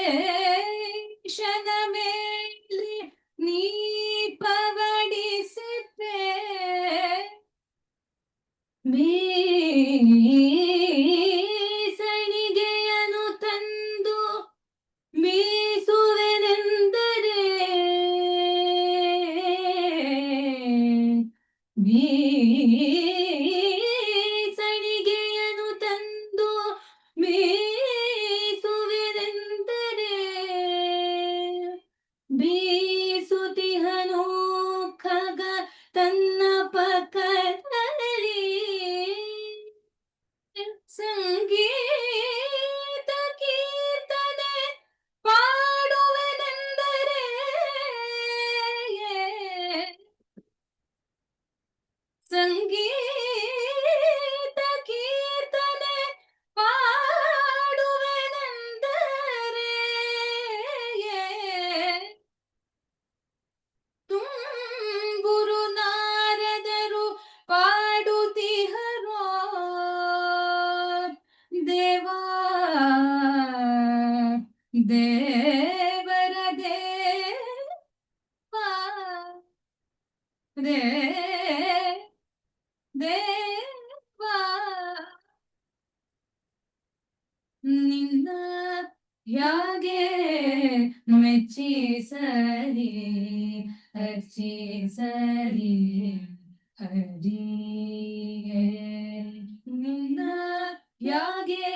ಶೇಷನ ಮೇಲೆ ನೀ ಪವಡಿಸಿದ್ದೆ ಮೀಸಣಿಗೆಯನು ತಂದು ಮೀಸುವೆನೆಂದರೆ ಮೀಸಣಿಗೆಯನು ತಂದು ಮೀಸುವೆನೆಂದರೆ ಬೀಸುತಿಹನು ಖಗ ತನ್ನ ಪಕ್ಕದಲ್ಲಿ ಸಂಗೀತ ಕೀರ್ತನೆ ಪಾಡುವೆನೆಂದರೆ ಸಂಗೀತ ಕೀರ್ತನೆ ಪಾಡುವೆನೆಂದರೆ ತುಂಬುರು ನಾರದರು ಪಾಡುತ್ತಿಹರೋ ದೇವಾ ದೇವರ ದೇವಾ ದೇವಾ ನಿನ್ನ ಯಾಗೆ ಮೆಚ್ಚಿಸಲಿ ಅರ್ಚಿಸಲಿ ಹರಿಯೇ ನಿನ್ನ ಯಾಗೆ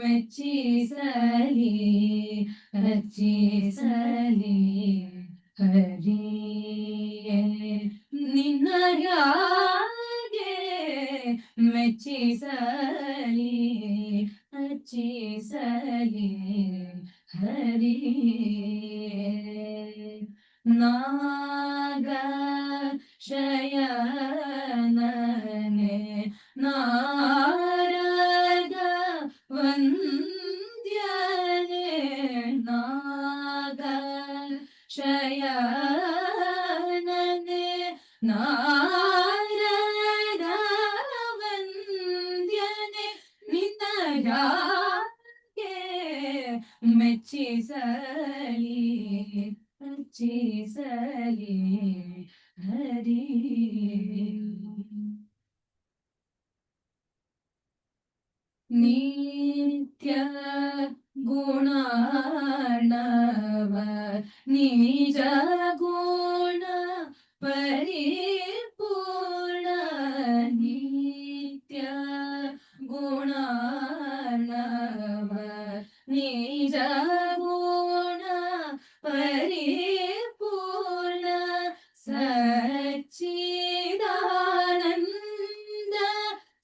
ಮೆಚ್ಚಿಸಲಿ ಅರ್ಚಿಸಲಿ ಹರಿಯೇ ನಿನ್ನ ಯಾಗೆ ಮೆಚ್ಚಿಸಲಿ ಅರ್ಚಿಸಲಿ ಹರಿಯೇ ನಾಗ ಶಯನನೆ ನಾರದ ವಂದ್ಯನೆ ನಾಗ ಶಯನನೆ ನಾರದ ವಂದ್ಯನೆ ನಿನ್ನ ಯಾಕೆ ಮೆಚ್ಚಿಸಲಿ ಅರ್ಚಿಸಲಿ ಹರಿ ನಿತ್ಯ ಗುಣಾರ್ಣವ ನಿಜ ಗುಣ ಪರಿಪೂರ್ಣ ನಿತ್ಯ ಗುಣಾರ್ಣವ ನಿಜ ಗುಣ ಪರಿಪೂರ್ಣ ಸಚ್ಚಿದಾನಂದ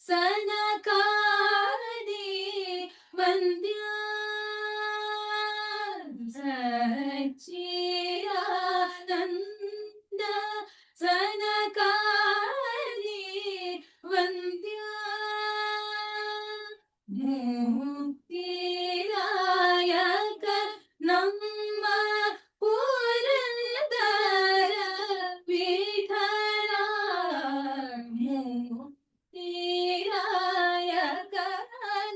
ಸನಕಾದಿ ವಂದ್ಯ ಸಚ್ಚಿದಾನಂದ ಸನಕಾದಿ ವಂದ್ಯ ಮುಕ್ತಿದಾಯಕ ನಮ್ಮ ಪುರಂದರ ವಿಠಲ ಮುಕ್ತಿದಾಯಕ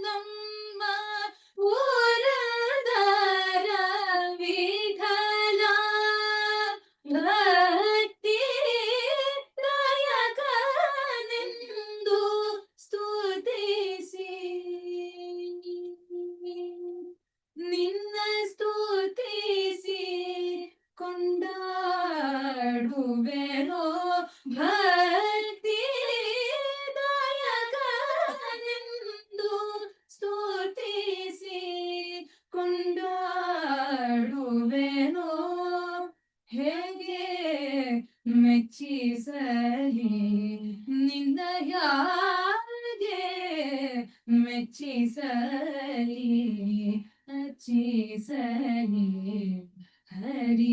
ನಮ್ಮ ಪುರಂದರ ವಿಠಲ ಭಕ್ತಿ ದಾಯಕನೆಂದು ಸ್ತುತಿಸಿ ನಿನ್ನ ಸ್ತುತಿಸಿ ಕೊಂಡಾಡುವೆನೋ ಭಕ್ತಿ ದಾಯಕನೆಂದು ಸ್ತುತಿಸಿ ಕೊಂಡಾಡುವೆನೋ ಹೇಗೆ ಮೆಚ್ಚಿಸಲಿ ನಿಂದ ಯಾಗೆ ಮೆಚ್ಚಿಸಲಿ ಅರ್ಚಿಸಲಿ ಹರಿ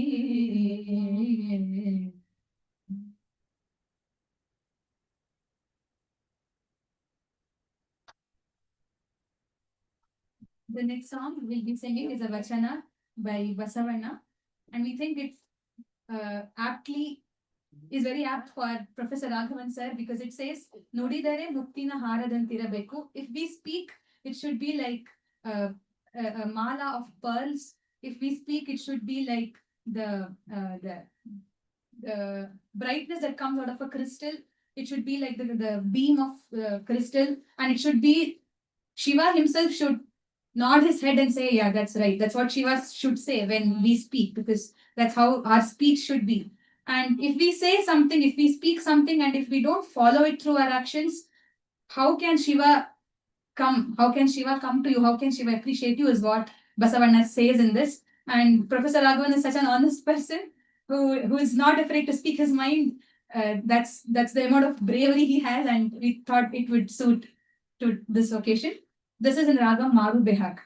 The next song we'll be singing is a Vachana by Basavanna, and we think it's aptly is very apt for Professor Raghavan sir because it says Nodidare Muktina Haradantirabeko. If we speak, it should be like a mala of pearls. If we speak, it should be like the brightness that comes out of a crystal. It should be like the beam of crystal, and it should be Shiva himself should nod his head and say, "Yeah, that's right." That's what Shiva should say when we speak, because that's how our speech should be. And if we say something, if we speak something, and if we don't follow it through our actions, how can Shiva come? How can Shiva come to you? How can Shiva appreciate you? Is what Basavanna says in this. And Professor Raghavan is such an honest person who is not afraid to speak his mind. That's the amount of bravery he has, and we thought it would suit to this occasion. This is in Ragam Maru Behak.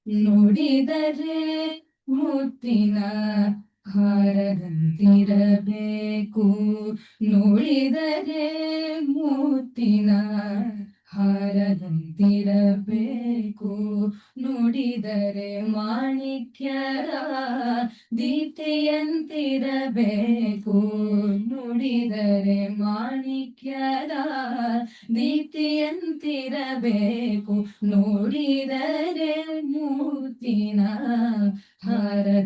ನುಡಿದರೆ ಮುತ್ತಿನ ಹಾರದಂತಿರಬೇಕು, ನುಡಿದರೆ ಮುತ್ತಿನ ಹಾರದಂತಿರಬೇಕು, ನುಡಿದರೆ ಮಾಣಿಕ್ಯರ ದೀಪ್ತಿಯಂತಿರಬೇಕು, ನುಡಿದರೆ ಮಾಣಿಕ್ಯರ ದೀಪ್ತಿಯಂತಿರಬೇಕು, ನುಡಿದರೆ ಮುತ್ತಿನ ಹಾರದಂತಿರಬೇಕು,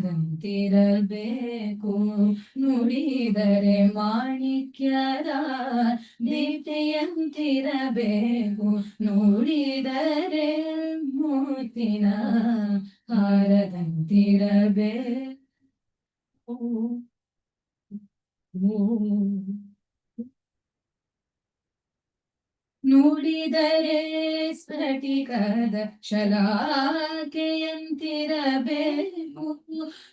ನುಡಿದರೆ ಮಾಣಿಕ್ಯರ ದೀಪ್ತಿಯಂತಿರಬೇಕು, ನುಡಿದರೆ ಮುತ್ತಿನ ಹಾರದಂತಿರಬೇಕು. ನುಡಿದರೆ ಸ್ಫಟಿಕದ ಶಲಾಕೆಯಂತಿರಬೇಕು,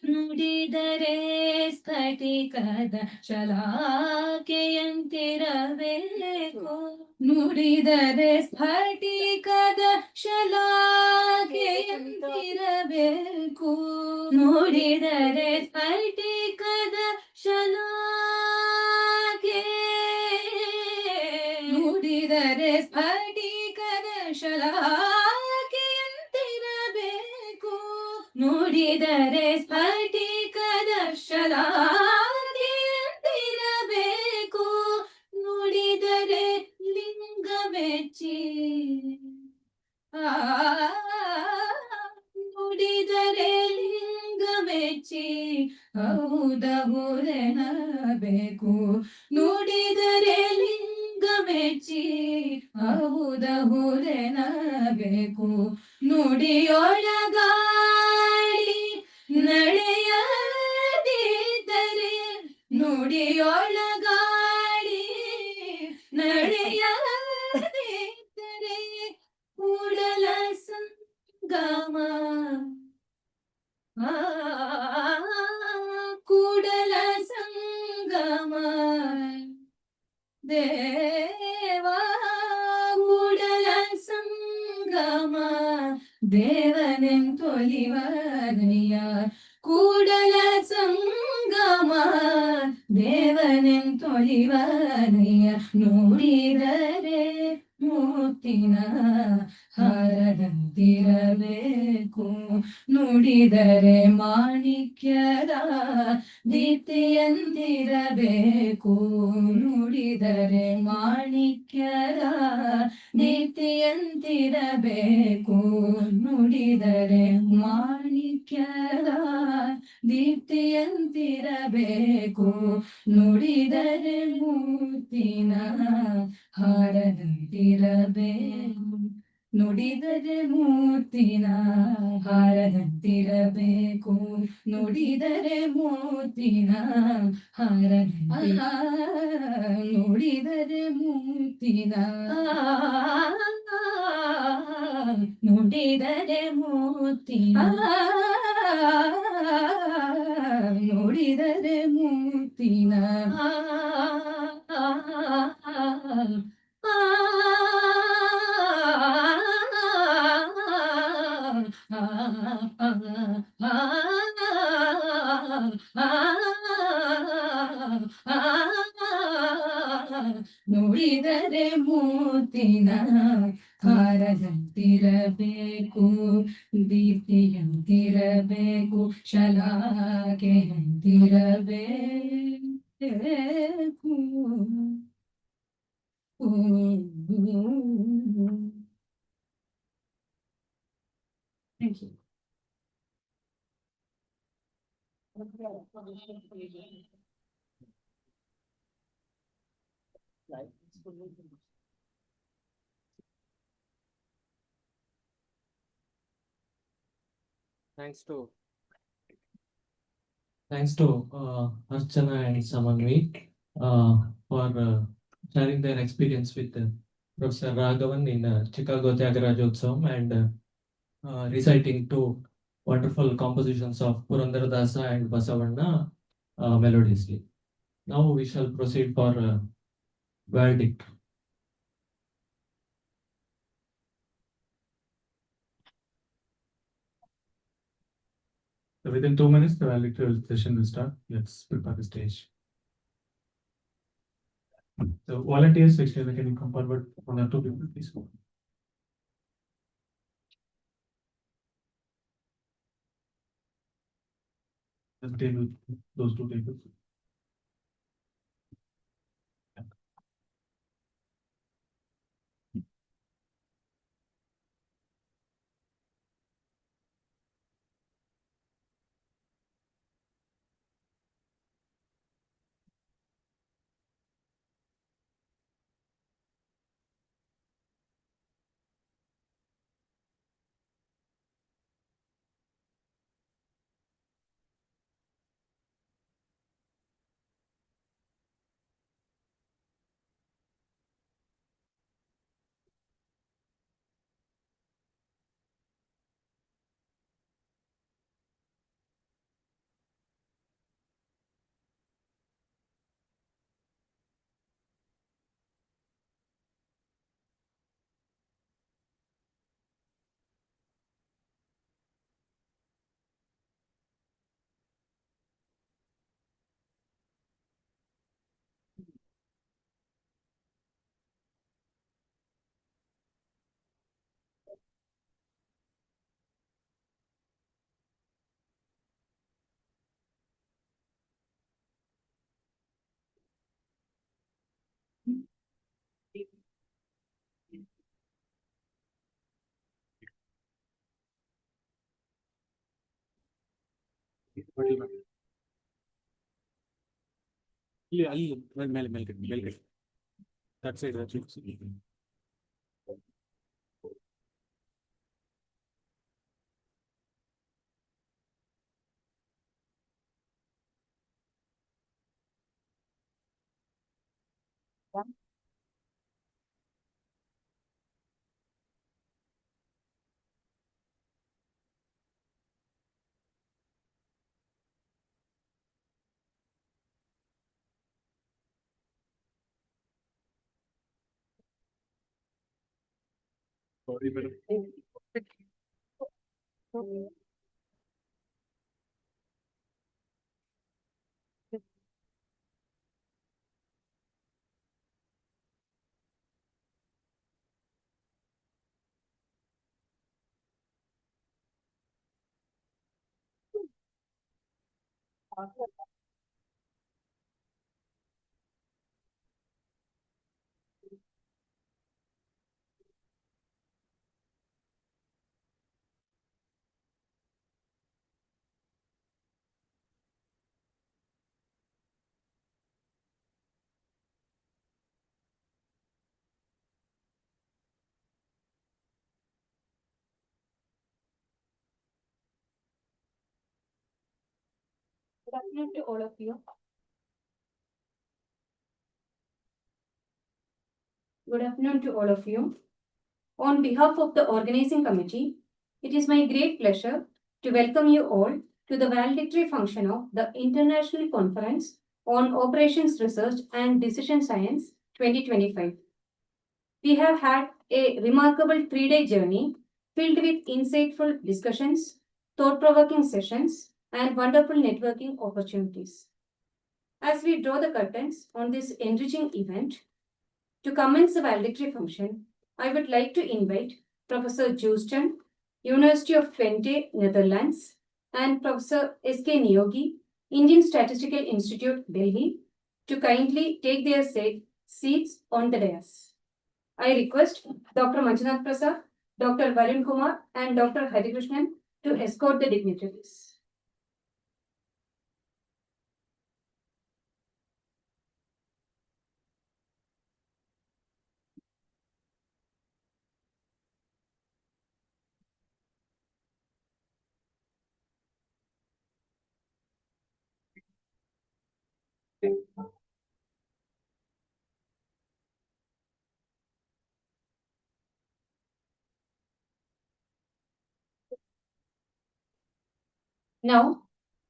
ನುಡಿದರೆ ಸ್ಫಟಿಕದ ಶಲಾಕೆಯಂತಿರಬೇಕು, ನುಡಿದರೆ ಸ್ಫಟಿಕದ ಶಲಾಕೆಯಂತಿರಬೇಕು, ನುಡಿದರೆ ಸ್ಫಟಿಕದ ಶಲಾಕೆ, ನುಡಿದರೆ ಸ್ಫಟಿಕದ ಶಲಾಕೆಯಂತಿರಬೇಕು, ನುಡಿದರೆ ಸ್ಫಟಿಕದ ಶಲಾಕೆಯಂತಿರಬೇಕು, ನುಡಿದರೆ ಲಿಂಗವೆಚ್ಚಿ, ನುಡಿದರೆ ಲಿಂಗವೆಚ್ಚಿ ಹೌದಹುದೆನಬೇಕು, ನುಡಿದರೆ ಲಿಂಗವೆಚ್ಚಿ ಹೌದಹುದೆನಬೇಕು, ನುಡಿಯೊಳಗಾಡಿ ನಡೆಯದಿದ್ದರೆ, ನುಡಿಯೊಳಗಾಡಿ ನಡೆಯದಿದ್ದರೆ ಕೂಡಲ ಸಂಗಮ, ಕೂಡಲ ಸಂಗಮ ದೇವಾ, ಕೂಡಲ ಸಂಗಮ ದೇವನೆಂತೊಲಿವನಯ್ಯ, ಕೂಡಲ ಸಂಗಮ ದೇವನೆಂತೊಲಿವನಯ್ಯ, ನುಡಿದರೆ ಮುತ್ತಿನ ಹಾರದಂತಿರಬೇಕು, ನುಡಿದರೆ ಮಾಣಿಕ್ಯದ ದೀಪ್ತಿಯಂತಿರಬೇಕು, ನುಡಿದರೆ ಮಾಣಿಕ್ಯದ ದೀಪ್ತಿಯಂತಿರಬೇಕು, ನುಡಿದರೆ ಮಾಣಿಕ್ಯದ ದೀಪ್ತಿಯಂತಿರಬೇಕು, ನುಡಿದರೆ ಮುತ್ತಿನ ಹಾರದಂತಿರಬೇಕು. ನುಡಿದರೆ ಮೂರ್ತಿನ ಹಾರದಂತಿರಬೇಕು ನುಡಿದರೆ ಮೂರ್ತಿನ ಹಾರದಂತಿ ನುಡಿದರೆ ಮೂರ್ತಿನ ನುಡಿದರೆ ಮೂರ್ತಿನ ನುಡಿದರೆ ಮೂರ್ತಿನ ನುಡಿದರೆ ಮೂರ್ತಿನ ಹಾರದಂತಿರಬೇಕು ದೀಪ್ತಿಯಂತಿರಬೇಕು ಶಲಾಕೆಯಂತಿರಬೇಕು Thank you. Thanks to Archana and Samanvi for sharing their experience with Professor Raghavan in Chicago Tyagarajotsam and reciting two wonderful compositions of Purandaradasa and Basavanna melodiously. Now we shall proceed for verdict. So within 2 minutes, the valedictory session will start. Let's prepare the stage. So volunteers, actually, can you come forward? 1 or 2 people, please. Just table those 2 tables. ಮೇಲ್ಗಡೆ that side that you see. Sorry, madam. Good afternoon to all of you. Good afternoon to all of you. On behalf of the organizing committee, it is my great pleasure to welcome you all to the valedictory function of the International Conference on Operations Research and Decision Science 2025. We have had a remarkable 3-day journey filled with insightful discussions, thought-provoking sessions, and wonderful networking opportunities. As we draw the curtains on this enriching event, to commence the valedictory function, I would like to invite Professor Jouston, University of Twente, Netherlands, and Professor S.K. Niyogi, Indian Statistical Institute, Delhi, to kindly take their seats on the dais. I request Dr. Manjunath Prasad, Dr. Varun Kumar, and Dr. Harikrishnan to escort the dignitaries. Now,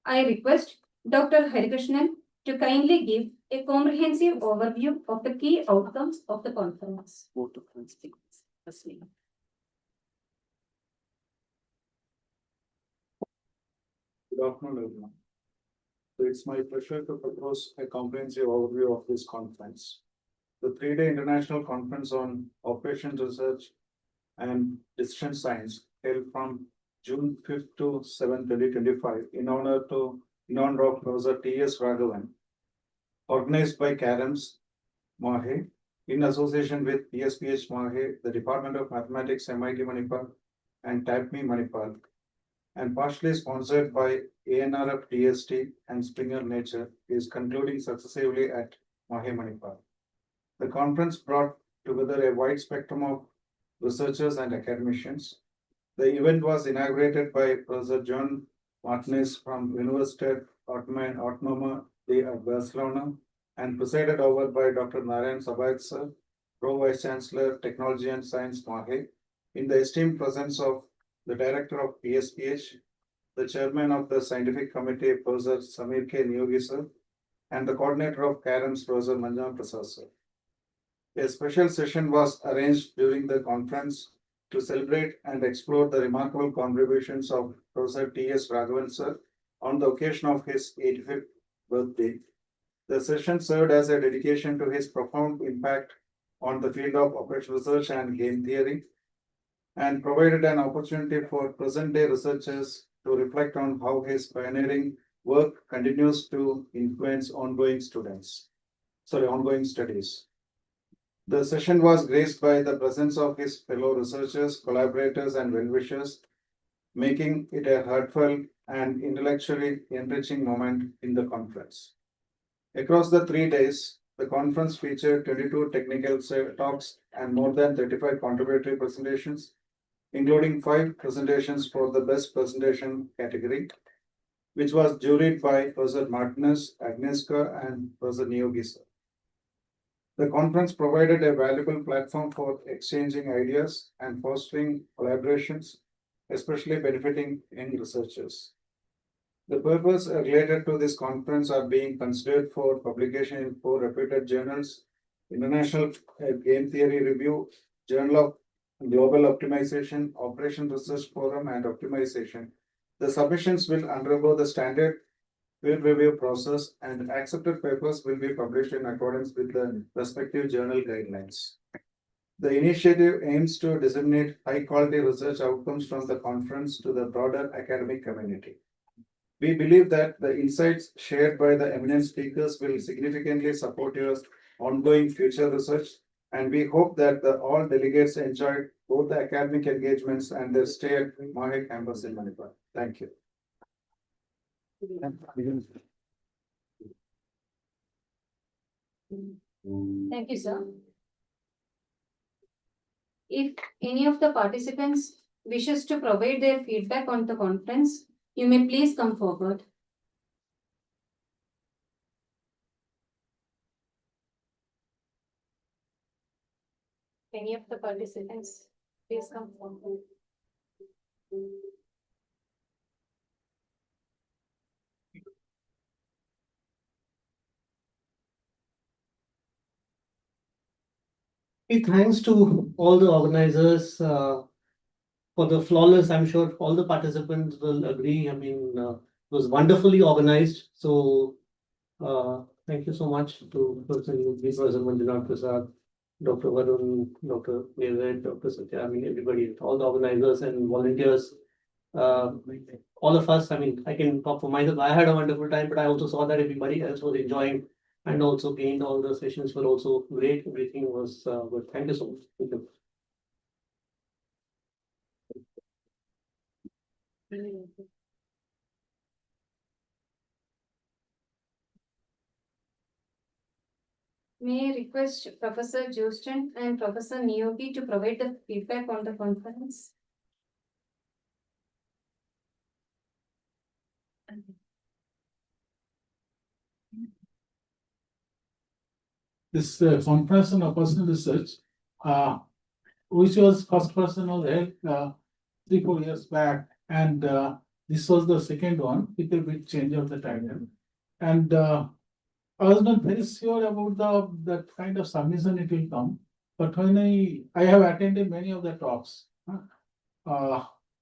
I request Dr. Harikrishnan to kindly give a comprehensive overview of the key outcomes of the conference. Good afternoon, everyone. So it's my pleasure to propose a comprehensive overview of this conference. The 3-day International Conference on Operations Research and Decision Science held from June 5th to 7th, 2025 in honor of Professor T.S. Raghavan, organized by CAREMS Mahe in association with PSPH Mahe, the Department of Mathematics, MIT Manipal, and TAPME Manipal, and partially sponsored by ANRF DST and Springer Nature, is concluding successively at Mahe Manipal. The conference brought together a wide spectrum of researchers and academicians. The event was inaugurated by Professor John Martinez from Universitat Autonoma de Barcelona and presided over by Dr. Narayan Sabayat Sir, Pro Vice Chancellor, Technology and Science Mahe, in the esteemed presence of the Director of PSPH, the Chairman of the Scientific Committee, Professor Samir K. Niyogi Sir, and the Coordinator of CAREMS, Professor Manjunath Prasad Sir. A special session was arranged during the conference to celebrate and explore the remarkable contributions of Professor T.S. Raghavan Sir on the occasion of his 85th birthday. The session served as a dedication to his profound impact on the field of operational research and game theory, and provided an opportunity for present-day researchers to reflect on how his pioneering work continues to influence ongoing studies. The session was graced by the presence of his fellow researchers, collaborators, and well-wishers, making it a heartfelt and intellectually enriching moment in the conference. Across the 3 days, the conference featured 22 technical talks and more than 35 contributory presentations, including 5 presentations for the best presentation category, which was juried by Professor Martinez, Agnieszka, and Professor Niyogi Sir. The conference provided a valuable platform for exchanging ideas and fostering collaborations, especially benefiting young researchers. The purpose related to this conference are being considered for publication in 4 reputed journals: International Game Theory Review, Journal of Global Optimization, Operation Research Forum, and Optimization. The submissions will undergo the standard peer review process, and accepted papers will be published in accordance with the respective journal guidelines. The initiative aims to disseminate high-quality research outcomes from the conference to the broader academic community. We believe that the insights shared by the eminent speakers will significantly support your ongoing future research, and we hope that all delegates enjoyed both the academic engagements and their stay at Mahe campus in Manipal. Thank you. Thank you, sir. If any of the participants wishes to provide their feedback on the conference, you may please come forward. Any of the participants, please come forward. Thanks to all the organizers for the flawless. I'm sure all the participants will agree. I mean, it was wonderfully organized. So thank you so much to Person Manjunath Prasad, Dr. Varun, Dr. Niraj, Dr. Satya, I mean, everybody, all the organizers and volunteers. All of us, I mean, I can talk for myself. I had a wonderful time, but I also saw that everybody else was enjoying and also gained. All the sessions were also great. Everything was good. Thank you so much. Thank you. May I request Professor Jostin and Professor Niogi to provide the feedback on the conference? This conference on personal research, which was first person was held 3-4 years back, and this was the second one with a bit change of the title. And I was not very sure about that kind of submission it will come, but when I have attended many of the talks,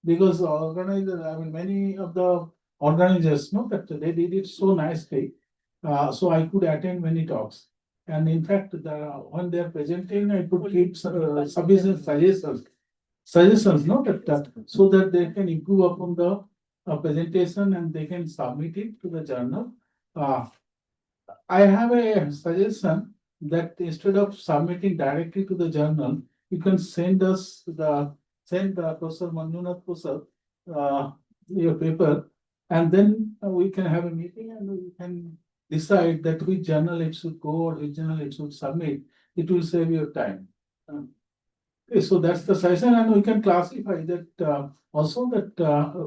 because many of the organizers know that they did it so nicely, so I could attend many talks. And in fact, when they are presenting, I could keep sufficient suggestions, no, that so that they can improve upon the presentation and they can submit it to the journal. I have a suggestion that instead of submitting directly to the journal, you can send Professor Manjunath Prasad your paper, and then we can have a meeting and we can decide that which journal it should go or which journal it should submit. It will save your time. Okay, so that's the suggestion, and we can classify that also that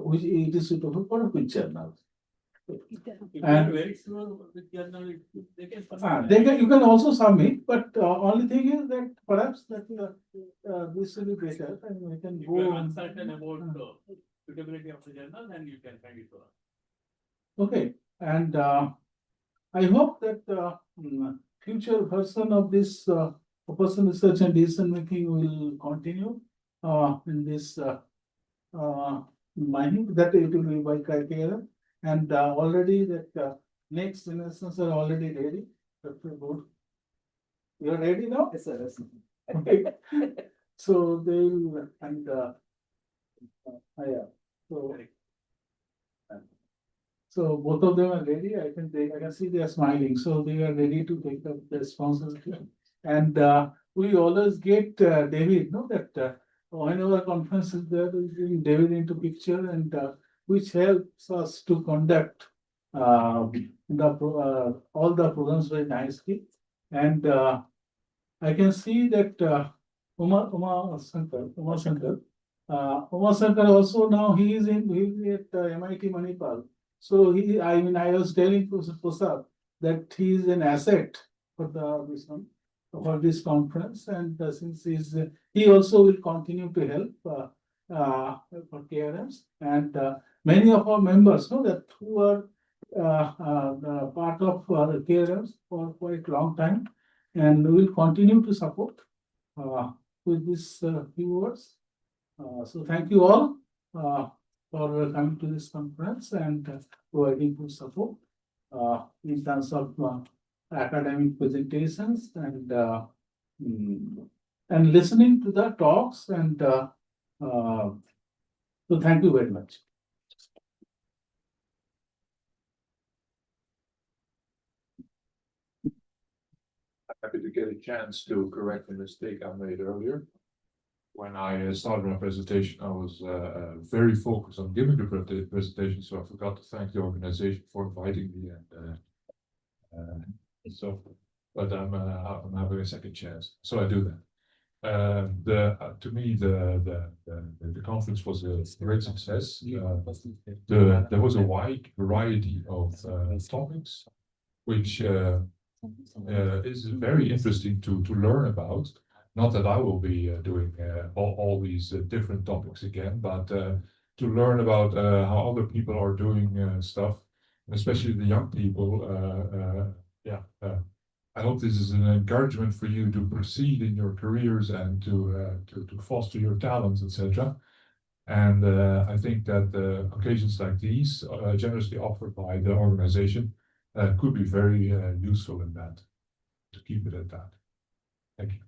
which it is suitable for which journal. And very sure with journal, they can. you can also submit, but only thing is that perhaps that this will be better, and we can If go. you are uncertain about the suitability of the journal, then you can send it to us. Okay, and I hope that future version of this person research and decision making will continue in this mining, that it will be by criteria, and already that next generations are already ready. That's good. You are ready now? Yes, sir. Yes, sir. Okay. So they will, and yeah, so both of them are ready. I can see they are smiling, so they are ready to take up the responsibility. And we always get David, no, that whenever conference is there, we bring David into picture, and which helps us to conduct all the programs very nicely. And I can see that Uma Shankar also now he is at MIT Manipal. So I was telling Professor Prasad that he is an asset for this conference, and since he also will continue to help for KRMs, and many of our members know that who are part of the KRMs for quite a long time, and we will continue to support with this few words. So thank you all for coming to this conference and providing good support in terms of academic presentations and listening to the talks, and so thank you very much. Happy to get a chance to correct a mistake I made earlier. When I started my presentation, I was very focused on giving the presentation, so I forgot to thank the organization for inviting me, and so. But I'm having a second chance, so I do that. To me, the conference was a great success. There was a wide variety of topics, which is very interesting to learn about. Not that I will be doing all these different topics again, but to learn about how other people are doing stuff, especially the young people. Yeah, I hope this is an encouragement for you to proceed in your careers and to foster your talents, etc. And I think that occasions like these, generously offered by the organization, could be very useful in that. To keep it at that. Thank you.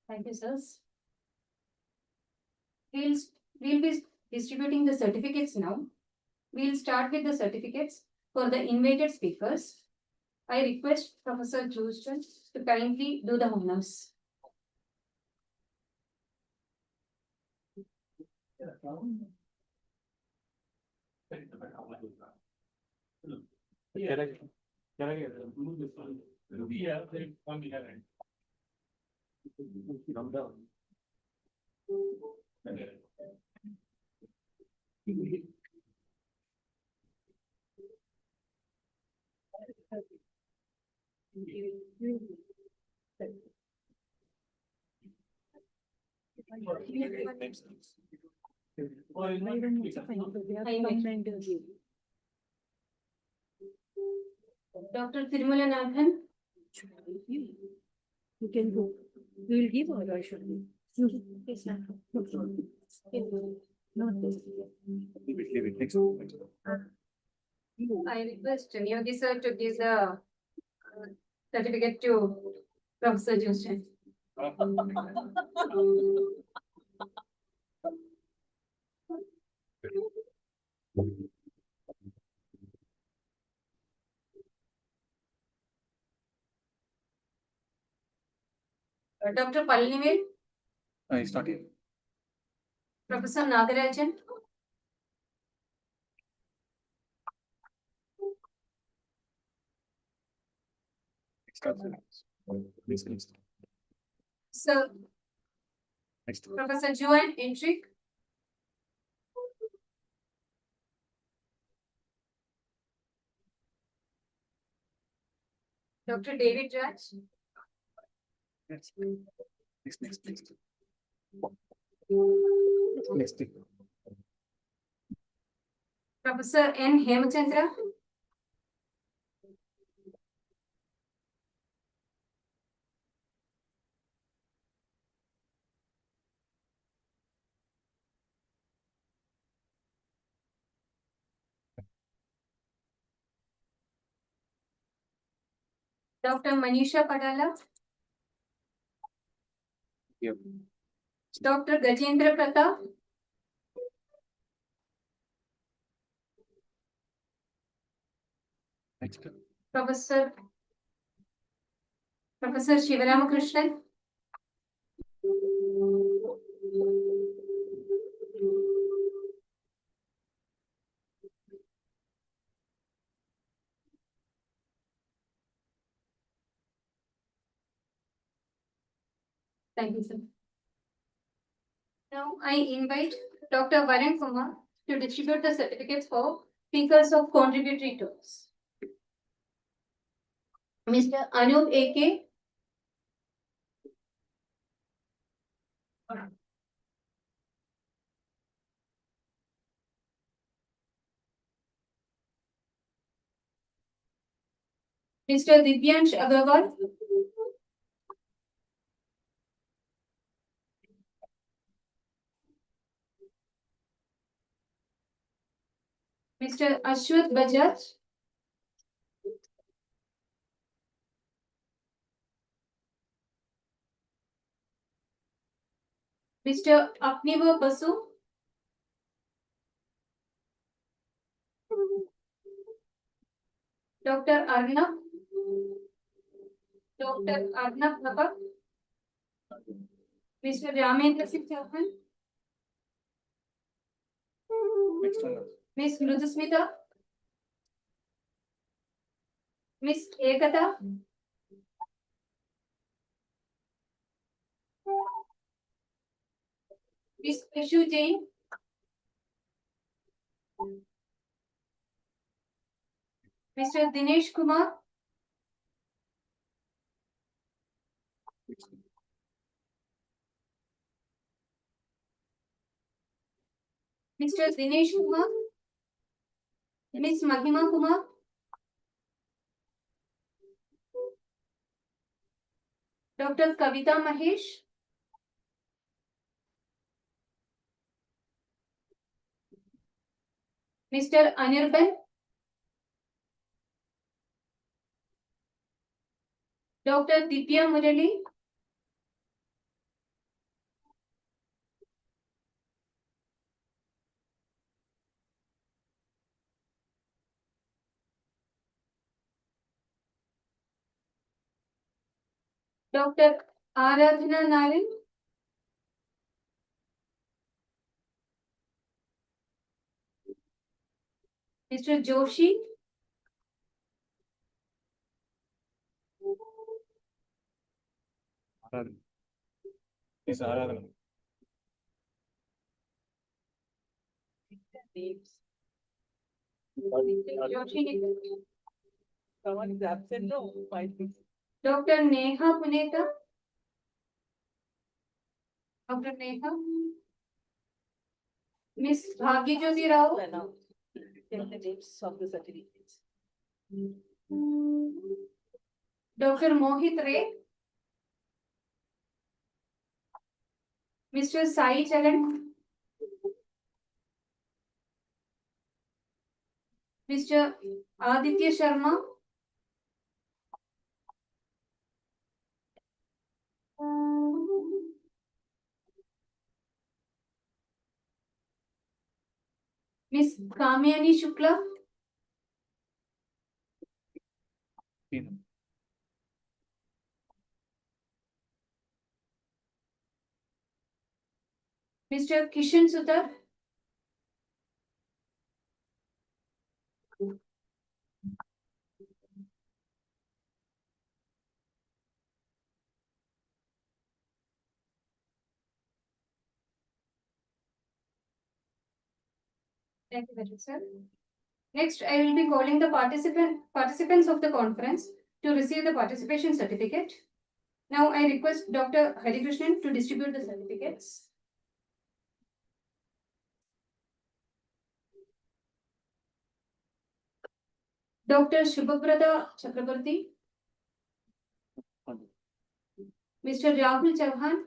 Thank you, sirs. We'll, we'll be distributing the certificates now. We'll start with the certificates for the invited speakers. I request Professor Houston to kindly do the honors. Dr. Tirumala Nathan. You can go. We will give or I should we? Yes, ma'am. No problem. Not this. I request Yogi sir to give the certificate to Professor Houston. Dr. Palanivel. It's not here. Professor Nagarajan. Sir. Professor Joanne Entrick. Dr. David Raj. Next. Professor N. Hemachandra. Dr. Manisha Padala. Yep. Dr. Gajendra Pratap. Next. Professor Shivaramakrishnan. Thank you, sir. Now I invite Dr. Varun Kumar to distribute the certificates for speakers of contributory talks. Mr. Anup A.K. Mr. Divyansh Agarwal. Mr. Ashwath Bajaj. Mr. Apniva Basu. Dr. Arnab. Dr. Arnab Baba. Mr. Ramendra Singh Chauhan. Miss Mridusmita. Miss Ekata. Miss Ishu Jain. Mr. Dinesh Kumar. Mr. Dinesh Kumar. Miss Mahima Kumar. Dr. Kavita Mahesh. Mr. Anirban. Dr. Dipya Murali. Dr. Aradhana Naran. Mr. Joshi. Is Aradhana. Joshi. Someone is absent, no, might be. Dr. Neha Puneta. Dr. Neha. Miss Bhagyajyoti Rao. Now, take the names of the certificates. Dr. Mohit Ray. Mr. Sai Charan. Mr. Aditya Sharma. Miss Kamyani Shukla. Mr. Kishan Sudhar. Thank you very much, sir. Next, I will be calling the participants of the conference to receive the participation certificate. Now, I request Dr. Harikrishnan to distribute the certificates. Dr. Shubhabrata Chakraborty. Mr. Rahul Chauhan.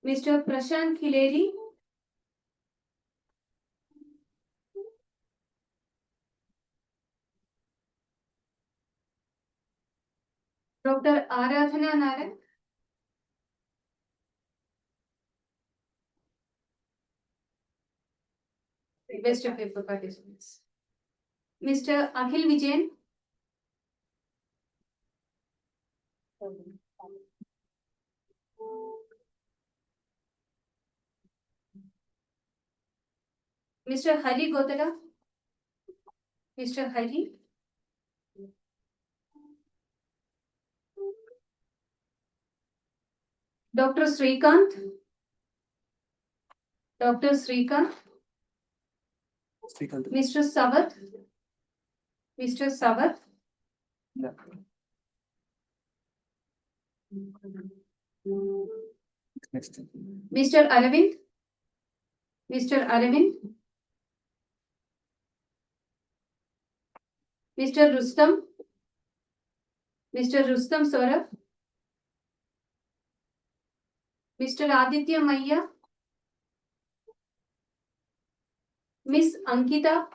Mr. Prashant Khileri. Dr. Aradhana Naran. Best of paper participants. Mr. Akhil Vijayan. Mr. Hari Gotala. Mr. Hari. Dr. Srikanth. Dr. Srikanth. Mr. Savath. Mr. Savath. Next. Mr. Aravind. Mr. Aravind. Mr. Rustam. Mr. Rustam Saurabh. Mr. Aditya Maya. Miss Ankita.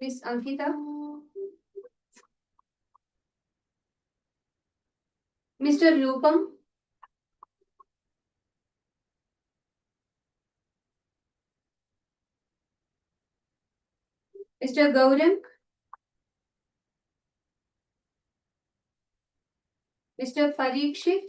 Miss Ankita. Mr. Rupam. Mr. Gaurang. Mr. Parikshit.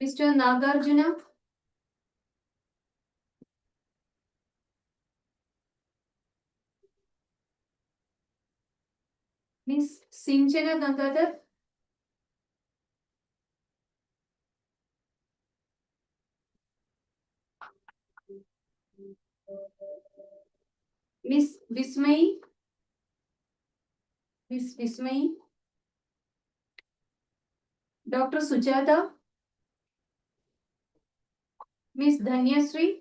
Mr. Nagarjuna. Miss Sinchana Gangadhar. Miss Vismay. Miss Vismay. Dr. Sujata. Miss Dhanyasri.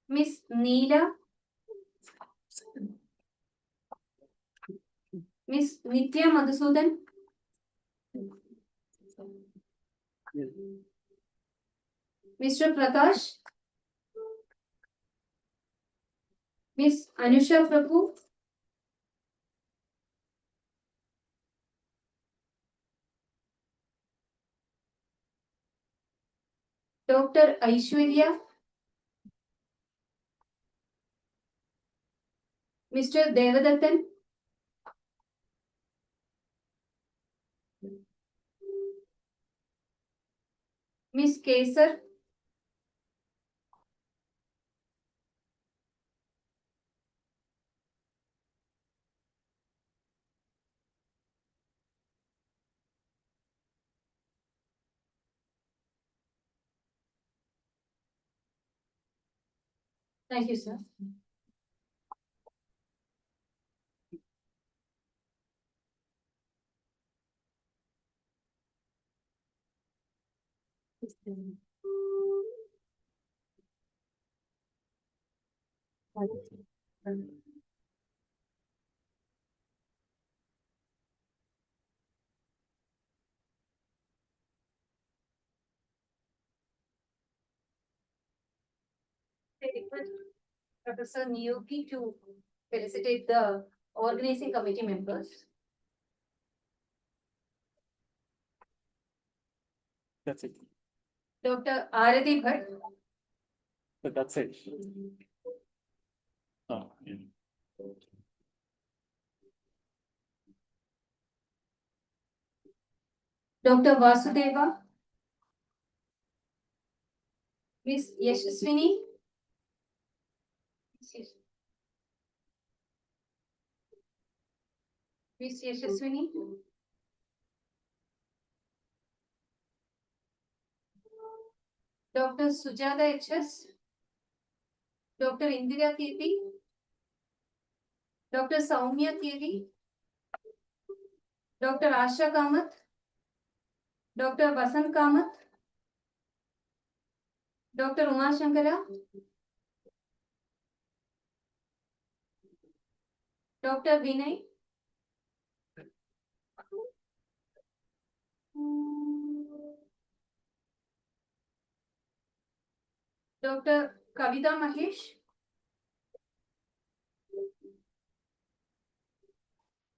Miss Neela. Miss Nitya Madhusudan. Mr. Prakash. Miss Anusha Prabhu. Dr. Aishwarya. Mr. Devadathan. Miss Kesar. Thank you, sir. I request Professor Niyogi to felicitate the organizing committee members. That's it. Dr. Arati Bhatt. But that's it. Oh, yeah. Dr. Vasudeva. Miss Yashaswini. Miss Yashaswini. Dr. Sujata HS. Dr. Indira Kirti. Dr. Saumya Kirti. Dr. Asha Kamath. Dr. Vasant Kamath. Dr. Uma Shankara. Dr. Vinay. Dr. Kavita Mahesh.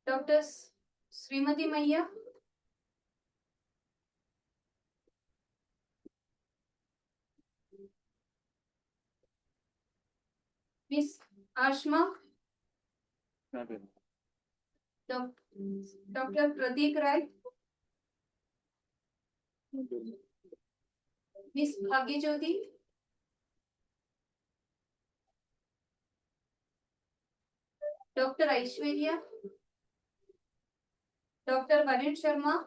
Dr. Srimati Maya. Miss Ashma. Dr. Pratik Rai. Miss Bhagyajyoti. Dr. Aishwarya. Dr. Varun Sharma.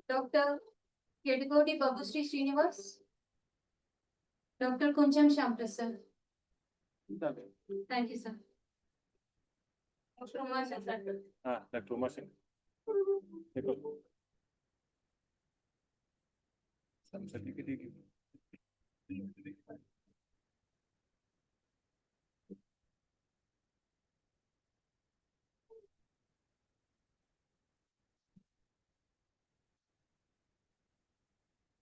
Dr. Kedgodi Babusri Srinivas. Dr. Kunjam Shamprasad. Thank you, sir. Dr. Uma Shankar. Dr. Uma Shankar. Some certificate.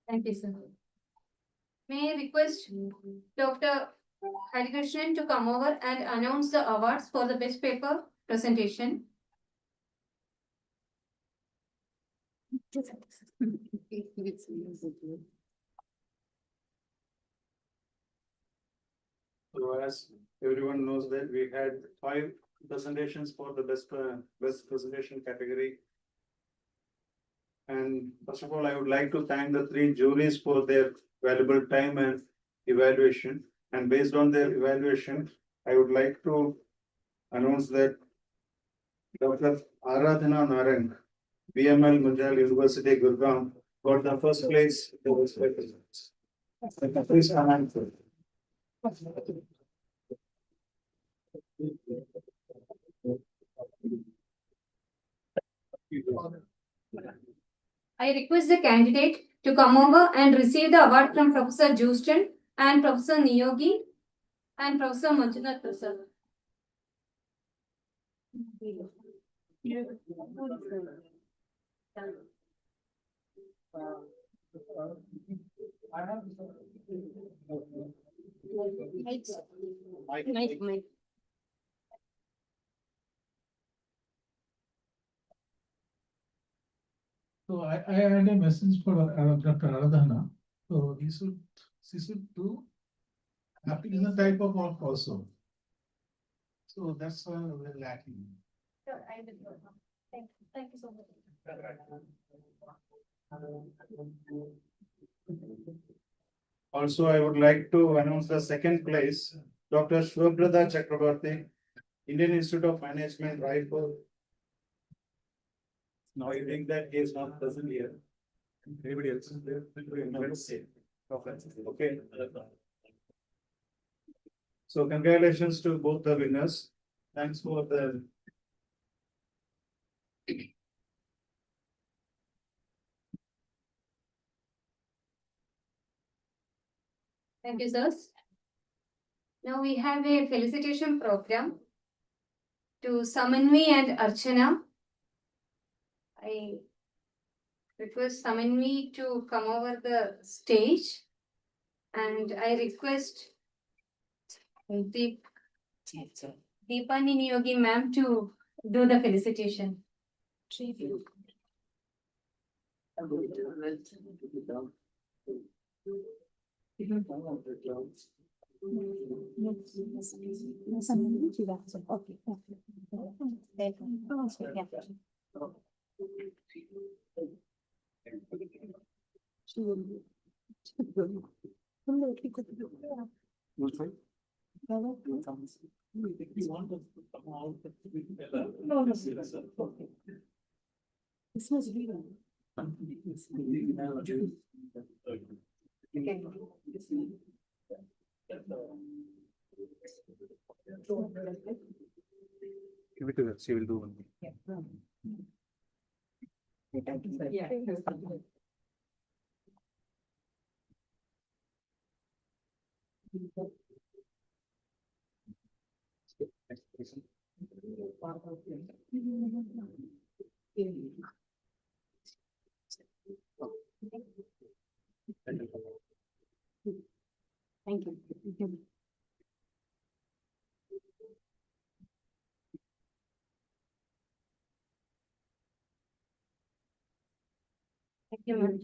Thank you, sir. May I request Dr. Harikrishnan to come over and announce the awards for the best paper presentation. So as everyone knows that we had 5 presentations for the best presentation category. And first of all, I would like to thank the three juries for their valuable time and evaluation. And based on their evaluation, I would like to announce that Dr. Aradhana Narang, BML Munjal University, Gurgaon, got the first place. Please come and I request the candidate to come over and receive the award from Professor Justin and Professor Niyogi and Professor Manjunath Prasad. Mike. So I had a message for Dr. Aradhana. So she should do application type of work also. So that's why we're lacking. Sure, I will go. Thank you so much. Also, I would like to announce the second place, Dr. Shubhrata Chakrabarti, Indian Institute of Management, Raipur. Now you think that he is not present here. Anybody else? Okay. So congratulations to both the winners. Thanks for the. Thank you, sirs. Now we have a felicitation program to Samanvi and Archana. I request Samanvi to come over the stage and I request Deepani Niyogi ma'am to do the felicitation. Give it to her, she will do one. Thank you. Thank you, ma'am.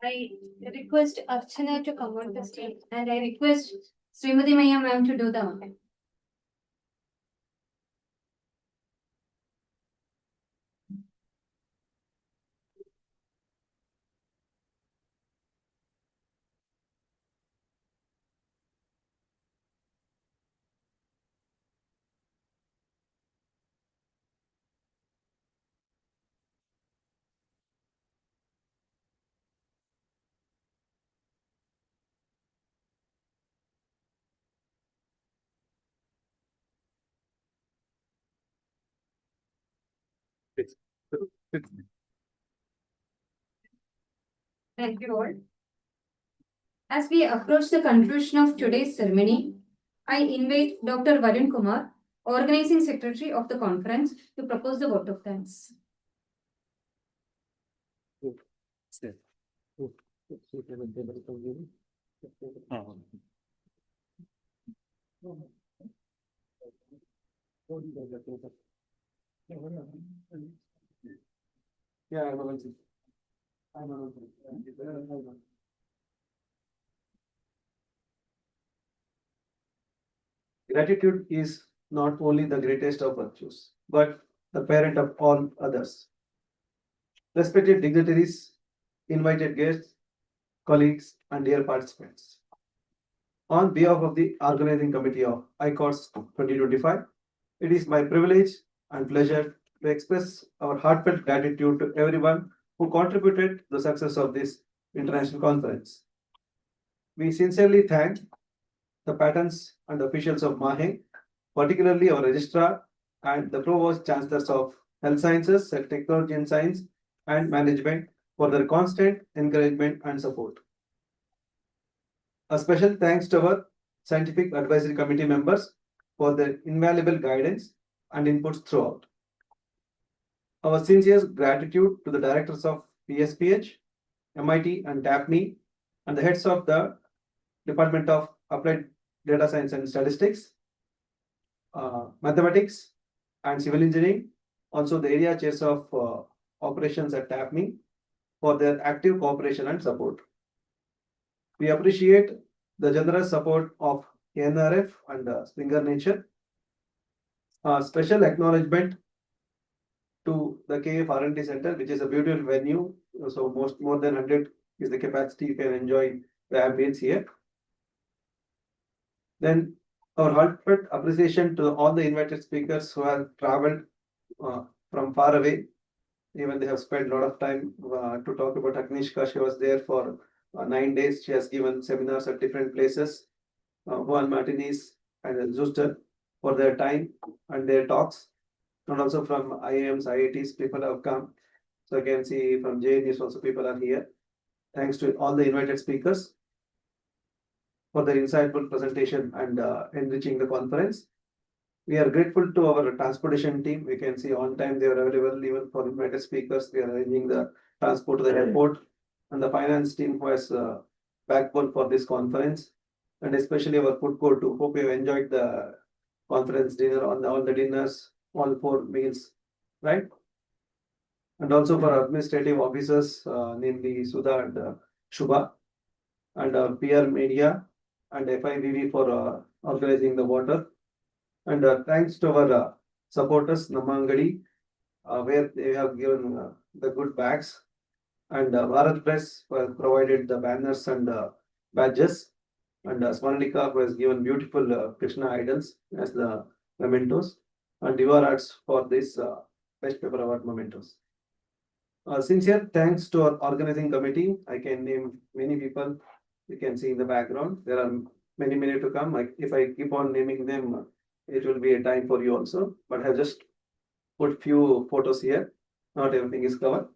I request Archana to come on the stage and I request Srimati Maya ma'am to do the honor. Thank you all. As we approach the conclusion of today's ceremony, I invite Dr. Varun Kumar, Organizing Secretary of the conference, to propose the vote of thanks. Yeah, gratitude is not only the greatest of virtues, but the parent of all others. Respected dignitaries, invited guests, colleagues, and dear participants. On behalf of the organizing committee of Icords 2025, it is my privilege and pleasure to express our heartfelt gratitude to everyone who contributed to the success of this international conference. We sincerely thank the patrons and officials of MAHE, particularly our registrar and the provost chancellors of health sciences, technology and science, and management for their constant encouragement and support. A special thanks to our scientific advisory committee members for their invaluable guidance and inputs throughout. Our sincere gratitude to the directors of PSPH, MIT and DAPNE, and the heads of the Department of Applied Data Science and Statistics, Mathematics and Civil Engineering, also the area chairs of operations at DAPNE for their active cooperation and support. We appreciate the generous support of NRF and Springer Nature. Special acknowledgement to the KF R&D Center, which is a beautiful venue. So more than 100 is the capacity. You can enjoy the ambience here. Then our heartfelt appreciation to all the invited speakers who have traveled from far away. Even they have spent a lot of time to talk about Agnishka. She was there for 9 days. She has given seminars at different places. Juan Martinez and Zuster for their time and their talks. And also from IIMs, IITs, people have come. So I can see from JNUs also people are here. Thanks to all the invited speakers for their insightful presentation and enriching the conference. We are grateful to our transportation team. We can see on time they are available even for invited speakers. We are arranging the transport to the airport, and the finance team who has backbone for this conference, and especially our food court too. Hope you have enjoyed the conference dinner on all the dinners, all 4 meals, right? And also for administrative officers, namely Sudha and Shubha, and PR Media and FIVV for organizing the water. And thanks to our supporters, Namangadi, where they have given the good bags, and Bharat Press provided the banners and badges, and Smarnika who has given beautiful Krishna idols as the mementos, and Diva Arts for this Best Paper Award mementos. Sincere thanks to our organizing committee. I can name many people. You can see in the background. There are many to come. If I keep on naming them, it will be a time for you also. But I have just put few photos here. Not everything is covered.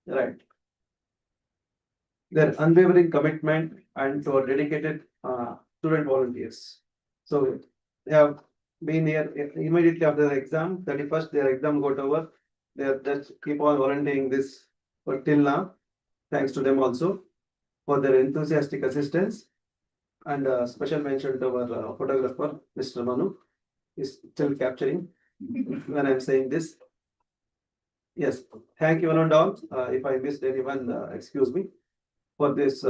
Right. Their unwavering commitment and to our dedicated student volunteers. So they have been here immediately after the exam. 31st, their exam got over. They are just keep on volunteering this for till now. Thanks to them also for their enthusiastic assistance. And special mention to our photographer, Mr. Manu, is still capturing when I'm saying this. Yes, thank you one and all. If I missed anyone, excuse me for this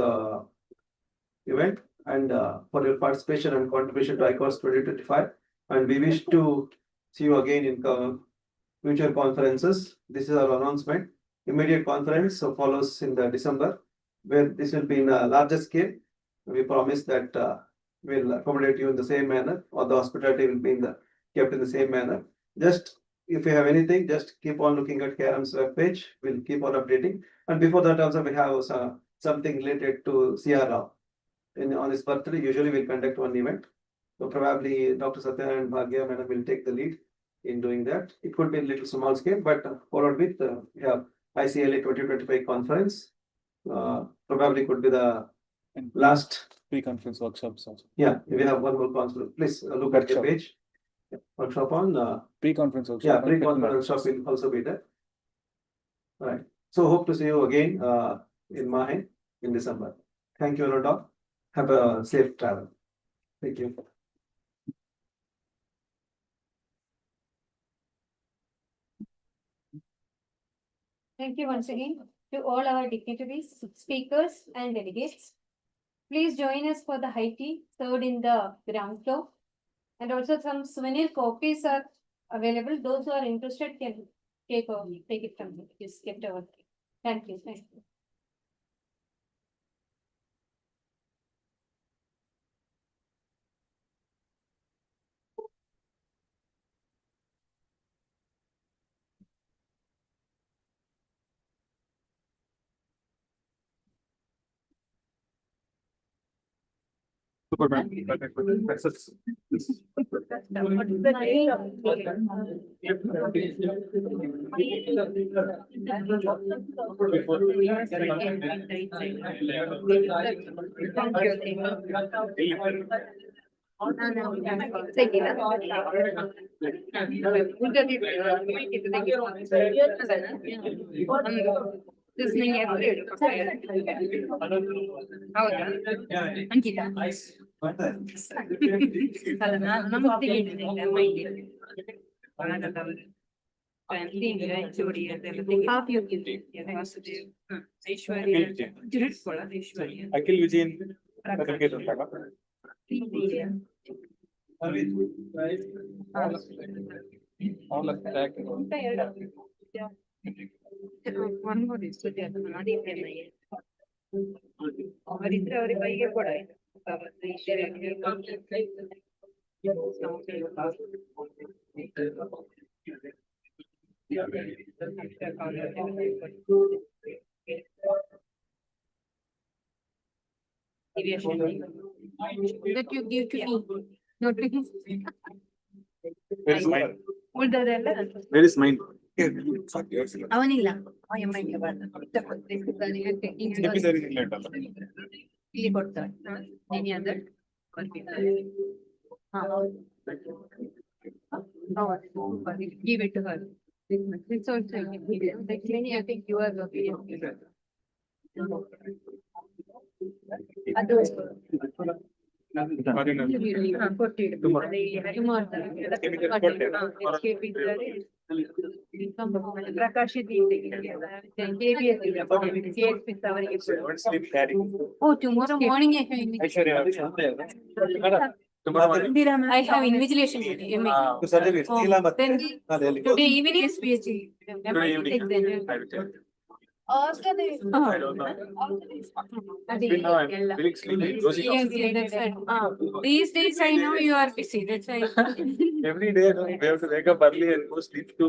event and for your participation and contribution to Icords 2025. And we wish to see you again in future conferences. This is our announcement. Immediate conference follows in the December, where this will be in a larger scale. We promise that we'll accommodate you in the same manner, or the hospitality will be kept in the same manner. Just if you have anything, just keep on looking at KRM's webpage. We'll keep on updating. And before that also we have something related to CR Rao. On his birthday, usually we'll conduct one event. So probably Dr. Satya and Bhagya Madam will take the lead in doing that. It could be a little small scale, but followed with ICLA 2025 conference. Probably could be the last pre-conference workshops also. Yeah, we have one more conference. Please look at the page. Workshop on Pre-conference workshop. yeah, pre-conference workshop will also be there. All right. So hope to see you again in Mahe in December. Thank you, Ananda. Have a safe travel. Thank you. Thank you once again to all our dignitaries, speakers, and delegates. Please join us for the high tea served in the ground floor. And also some souvenir copies are available. Those who are interested can take it from me. It is kept over there. Thank you. Thank you. Akhil Vijay. One more is ಅವರಿದ್ರೆ ಅವ್ರಿಗೆ ಕೈಗೆ ಕೊಡ that you give to me, not to him. Where is mine? ಉಳ್ದವರೆಲ್ಲ Where is mine? ಅವನಿಲ್ಲ ಇಲ್ಲಿ ಕೊಡ್ತಾರೆ ನೀನು ಅದು give it to her. It's also like many, I think you are ಅದು Prakash Oh, tomorrow morning I have invigilation. Then today evening is PhD. These days I know you are busy, that's why. Every day, no, we have to wake up early and go sleep to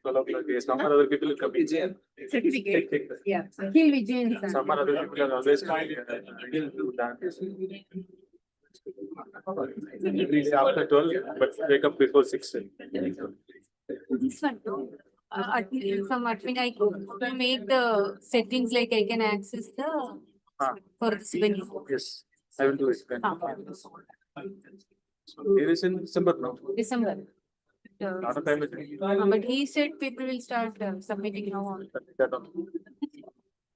12 o'clock. Some other people will come. Certificate. Yeah. Akhil Vijay. Some other people are always coming. Every day after 12, but wake up before 6. This one too. From admin I could make the settings like I can access the for this venue. Yes, I will do it. So it is in December now. December. Not a time. But he said people will start submitting now on.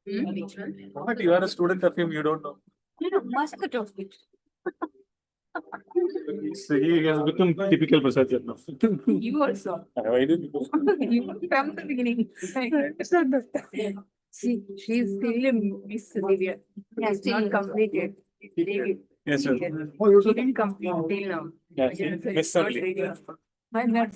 Which one? But you are a student of him, you don't know. No, must of it. So he has become typical Prasad now. You also. Why did you? You from the beginning. See, she's still in Miss Divya. Has not completed. Yes, sir. She didn't complete till now. Yes, miss only. I'm not.